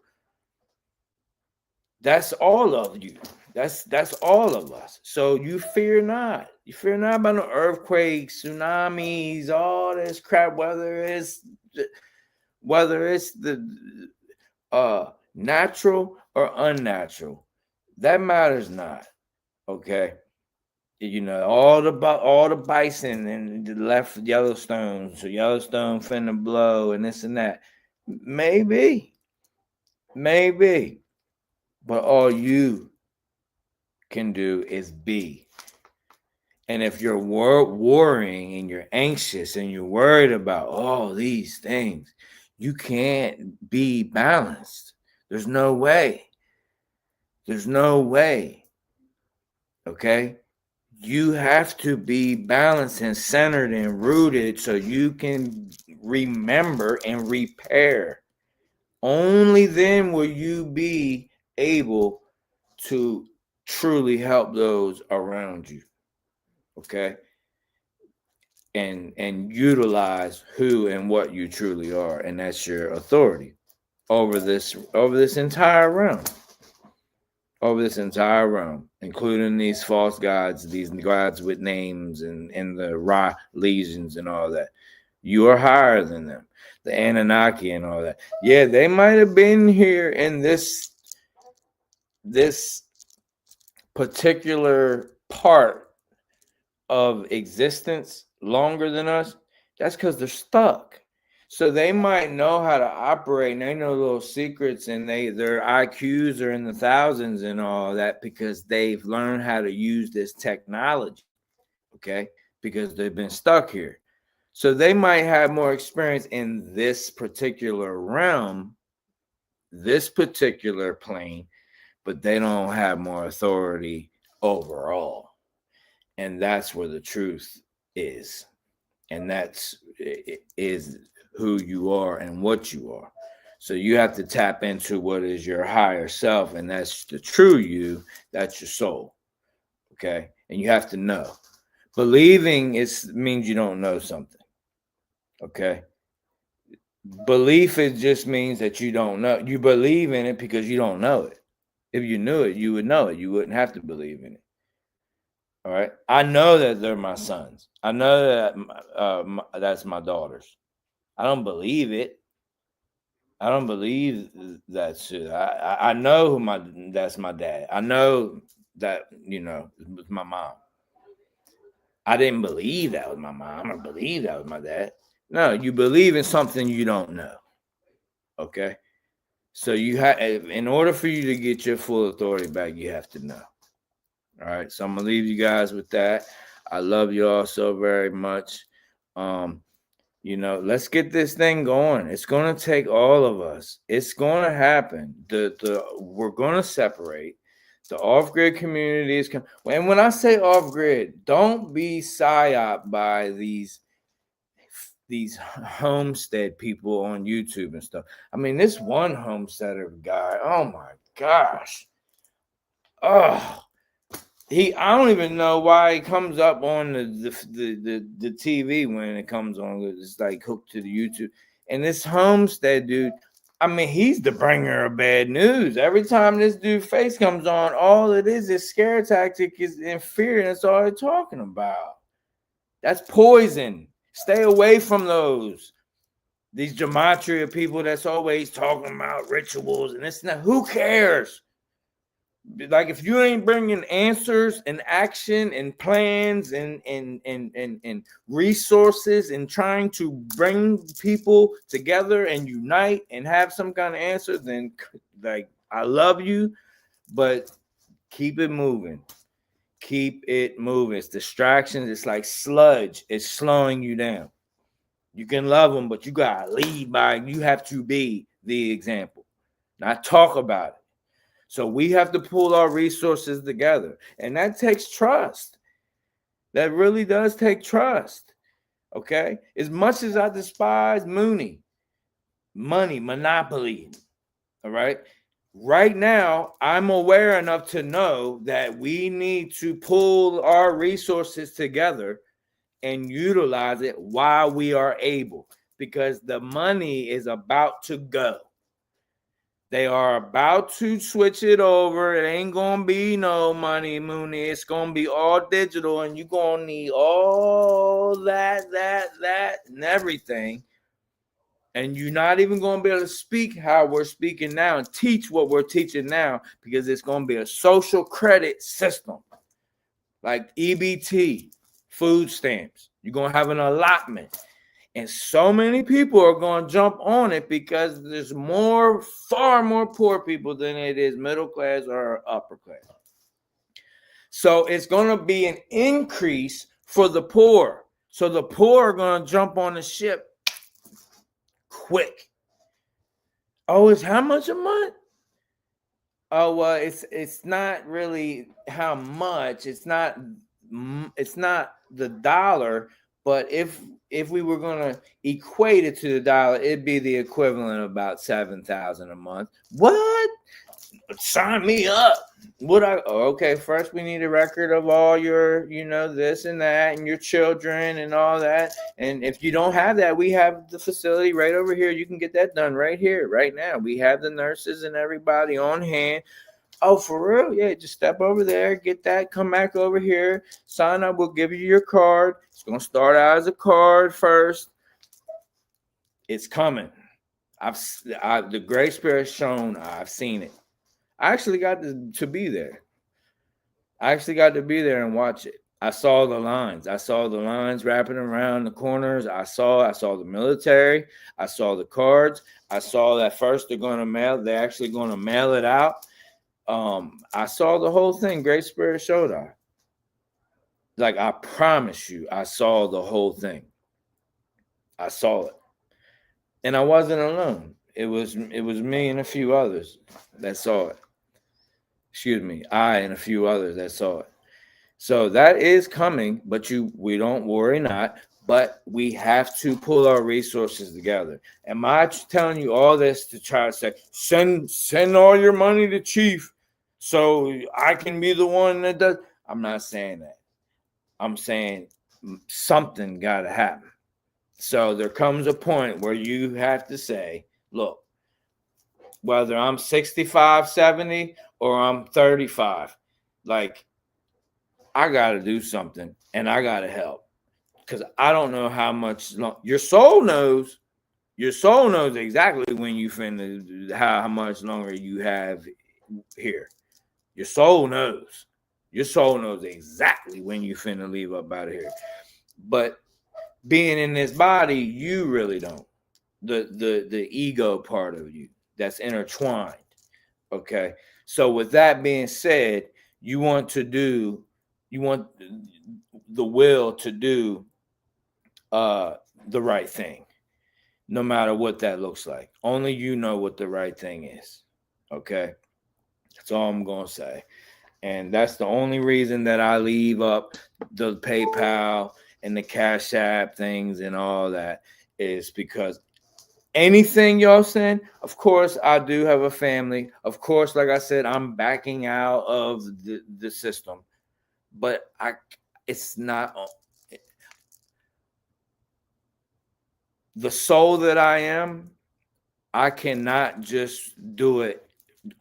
That's all of you. That's all of us. So you fear not. You fear not about no earthquakes, tsunamis, all this crap, whether it's the natural or unnatural. That matters not. Okay. You know, all the bison and the left Yellowstone, so Yellowstone finna blow and this and that. Maybe. But all you can do is be. And if you're worrying and you're anxious and you're worried about all these things, you can't be balanced. There's no way. Okay? You have to be balanced and centered and rooted so you can remember and repair. Only then will you be able to truly help those around you. Okay? And utilize who and what you truly are, and that's your authority over this entire realm. Over this entire realm, including these false gods, these gods with names and the Ra legions and all that. You are higher than them. The Anunnaki and all that. Yeah, they might have been here in this particular part of existence longer than us. That's because they're stuck. So they might know how to operate, and they know little secrets, and their IQs are in the thousands and all that because they've learned how to use this technology, okay? Because they've been stuck here. So they might have more experience in this particular realm, this particular plane, but they don't have more authority overall. And that's where the truth is. And that's who you are and what you are. So you have to tap into what is your higher self, and that's the true you. That's your soul. Okay. And you have to know. Believing means you don't know something. Okay. Belief, it just means that you don't know. You believe in it because you don't know it. If you knew it, you would know it. You wouldn't have to believe in it. All right. I know that they're my sons. I know that that's my daughters. I don't believe it. I don't believe that's it. I know that's my dad. I know that, it was my mom. I didn't believe that was my mom. I believe that was my dad. No, you believe in something you don't know. Okay. So in order for you to get your full authority back, you have to know. All right. So I'm gonna leave you guys with that. I love you all so very much. Let's get this thing going. It's going to take all of us. It's going to happen. We're going to separate. The off-grid community is coming. And when I say off-grid, don't be psyoped by these homestead people on YouTube and stuff. I mean, this one homesteader guy, oh my gosh. Oh, I don't even know why he comes up on the TV when it comes on. It's like hooked to the YouTube. And this homestead dude, I mean, he's the bringer of bad news. Every time this dude's face comes on, all it is scare tactic and fear, and that's all they're talking about. That's poison. Stay away from those. These gematria people that's always talking about rituals and it's not. Who cares? Like if you ain't bringing answers and action and plans and resources and trying to bring people together and unite and have some kind of answer, then like I love you, but keep it moving. Keep it moving. It's distractions. It's like sludge. It's slowing you down. You can love them, but you gotta lead by. You have to be the example, not talk about it. So we have to pull our resources together. And that takes trust. That really does take trust. Okay? As much as I despise money, monopoly. All right? Right now, I'm aware enough to know that we need to pull our resources together and utilize it while we are able, because the money is about to go. They are about to switch it over. It ain't gonna be no money, Mooney. It's gonna be all digital, and you're gonna need all that, and everything. And you're not even gonna be able to speak how we're speaking now and teach what we're teaching now, because it's gonna be a social credit system like EBT, food stamps. You're gonna have an allotment. And so many people are going to jump on it because there's far more poor people than it is middle class or upper class. So it's going to be an increase for the poor. So the poor are going to jump on the ship quick. Oh, it's how much a month? Oh, well, it's not really how much. It's not the dollar. But if we were going to equate it to the dollar, it'd be the equivalent of about $7,000 a month. What? Sign me up. Okay, first we need a record of all your, this and that and your children and all that. And if you don't have that, we have the facility right over here. You can get that done right here, right now. We have the nurses and everybody on hand. Oh, for real? Yeah, just step over there, get that, come back over here, sign up. We'll give you your card. It's going to start out as a card first. It's coming. The Great Spirit's shown. I've seen it. I actually got to be there. I actually got to be there and watch it. I saw the lines. I saw the lines wrapping around the corners. I saw the military. I saw the cards. I saw that first they're actually going to mail it out. I saw the whole thing. Great Spirit showed up. Like, I promise you, I saw the whole thing. I saw it. And I wasn't alone. It was me and a few others that saw it. Excuse me, I and a few others that saw it. So that is coming, but we don't worry not, but we have to pull our resources together. Am I telling you all this to try to say, send all your money to Chief so I can be the one that does? I'm not saying that. I'm saying something got to happen. So there comes a point where you have to say, look, whether I'm 65, 70, or I'm 35, like, I got to do something and I got to help, because I don't know how much your soul knows. Your soul knows exactly when you finna, how much longer you have here. Your soul knows. Your soul knows exactly when you finna leave up out of here. But being in this body, you really don't. The ego part of you that's intertwined. Okay. So with that being said, you want the will to do the right thing, no matter what that looks like. Only you know what the right thing is. Okay. That's all I'm going to say. And that's the only reason that I leave up the PayPal and the Cash App things and all that, is because anything y'all send, of course, I do have a family. Of course, like I said, I'm backing out of the system. But it's not the soul that I am. I cannot just do it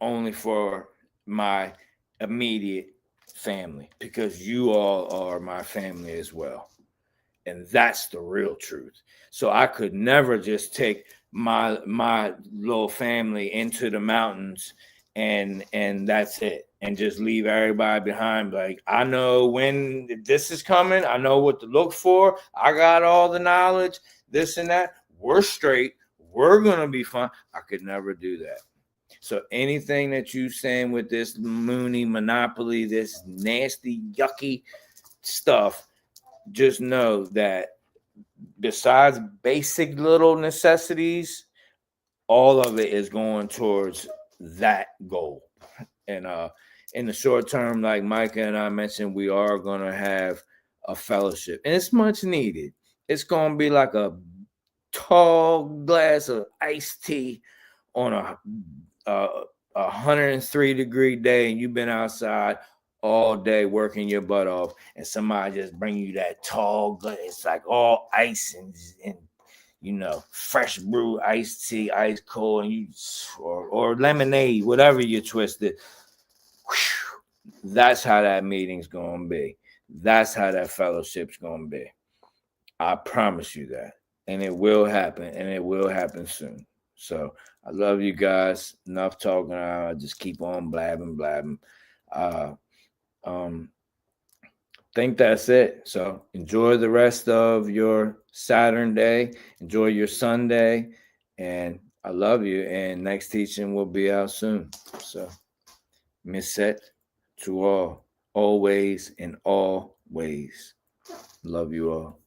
only for my immediate family, because you all are my family as well. And that's the real truth. So I could never just take my little family into the mountains and that's it, and just leave everybody behind. Like, I know when this is coming, I know what to look for, I got all the knowledge, this and that, we're straight, we're gonna be fine. I could never do that. So anything that you saying with this Mooney monopoly, this nasty yucky stuff, just know that besides basic little necessities, all of it is going towards that goal. And in the short term, like Micah and I mentioned, we are going to have a fellowship, and it's much needed. It's going to be like a tall glass of iced tea on a 103-degree day, and you've been outside all day working your butt off, and somebody just bring you that tall glass. It's like all ice and you know, fresh brew iced tea, ice cold, and you or lemonade, whatever you twisted. That's how that meeting's gonna be. That's how that fellowship's gonna be. I promise you that. And it will happen, and it will happen soon. So I love you guys. Enough talking. I just keep on blabbing. Think that's it. So enjoy the rest of your Saturn day. Enjoy your Sunday. And I love you. And next teaching will be out soon. So Mësët to all, always in all ways. Love you all.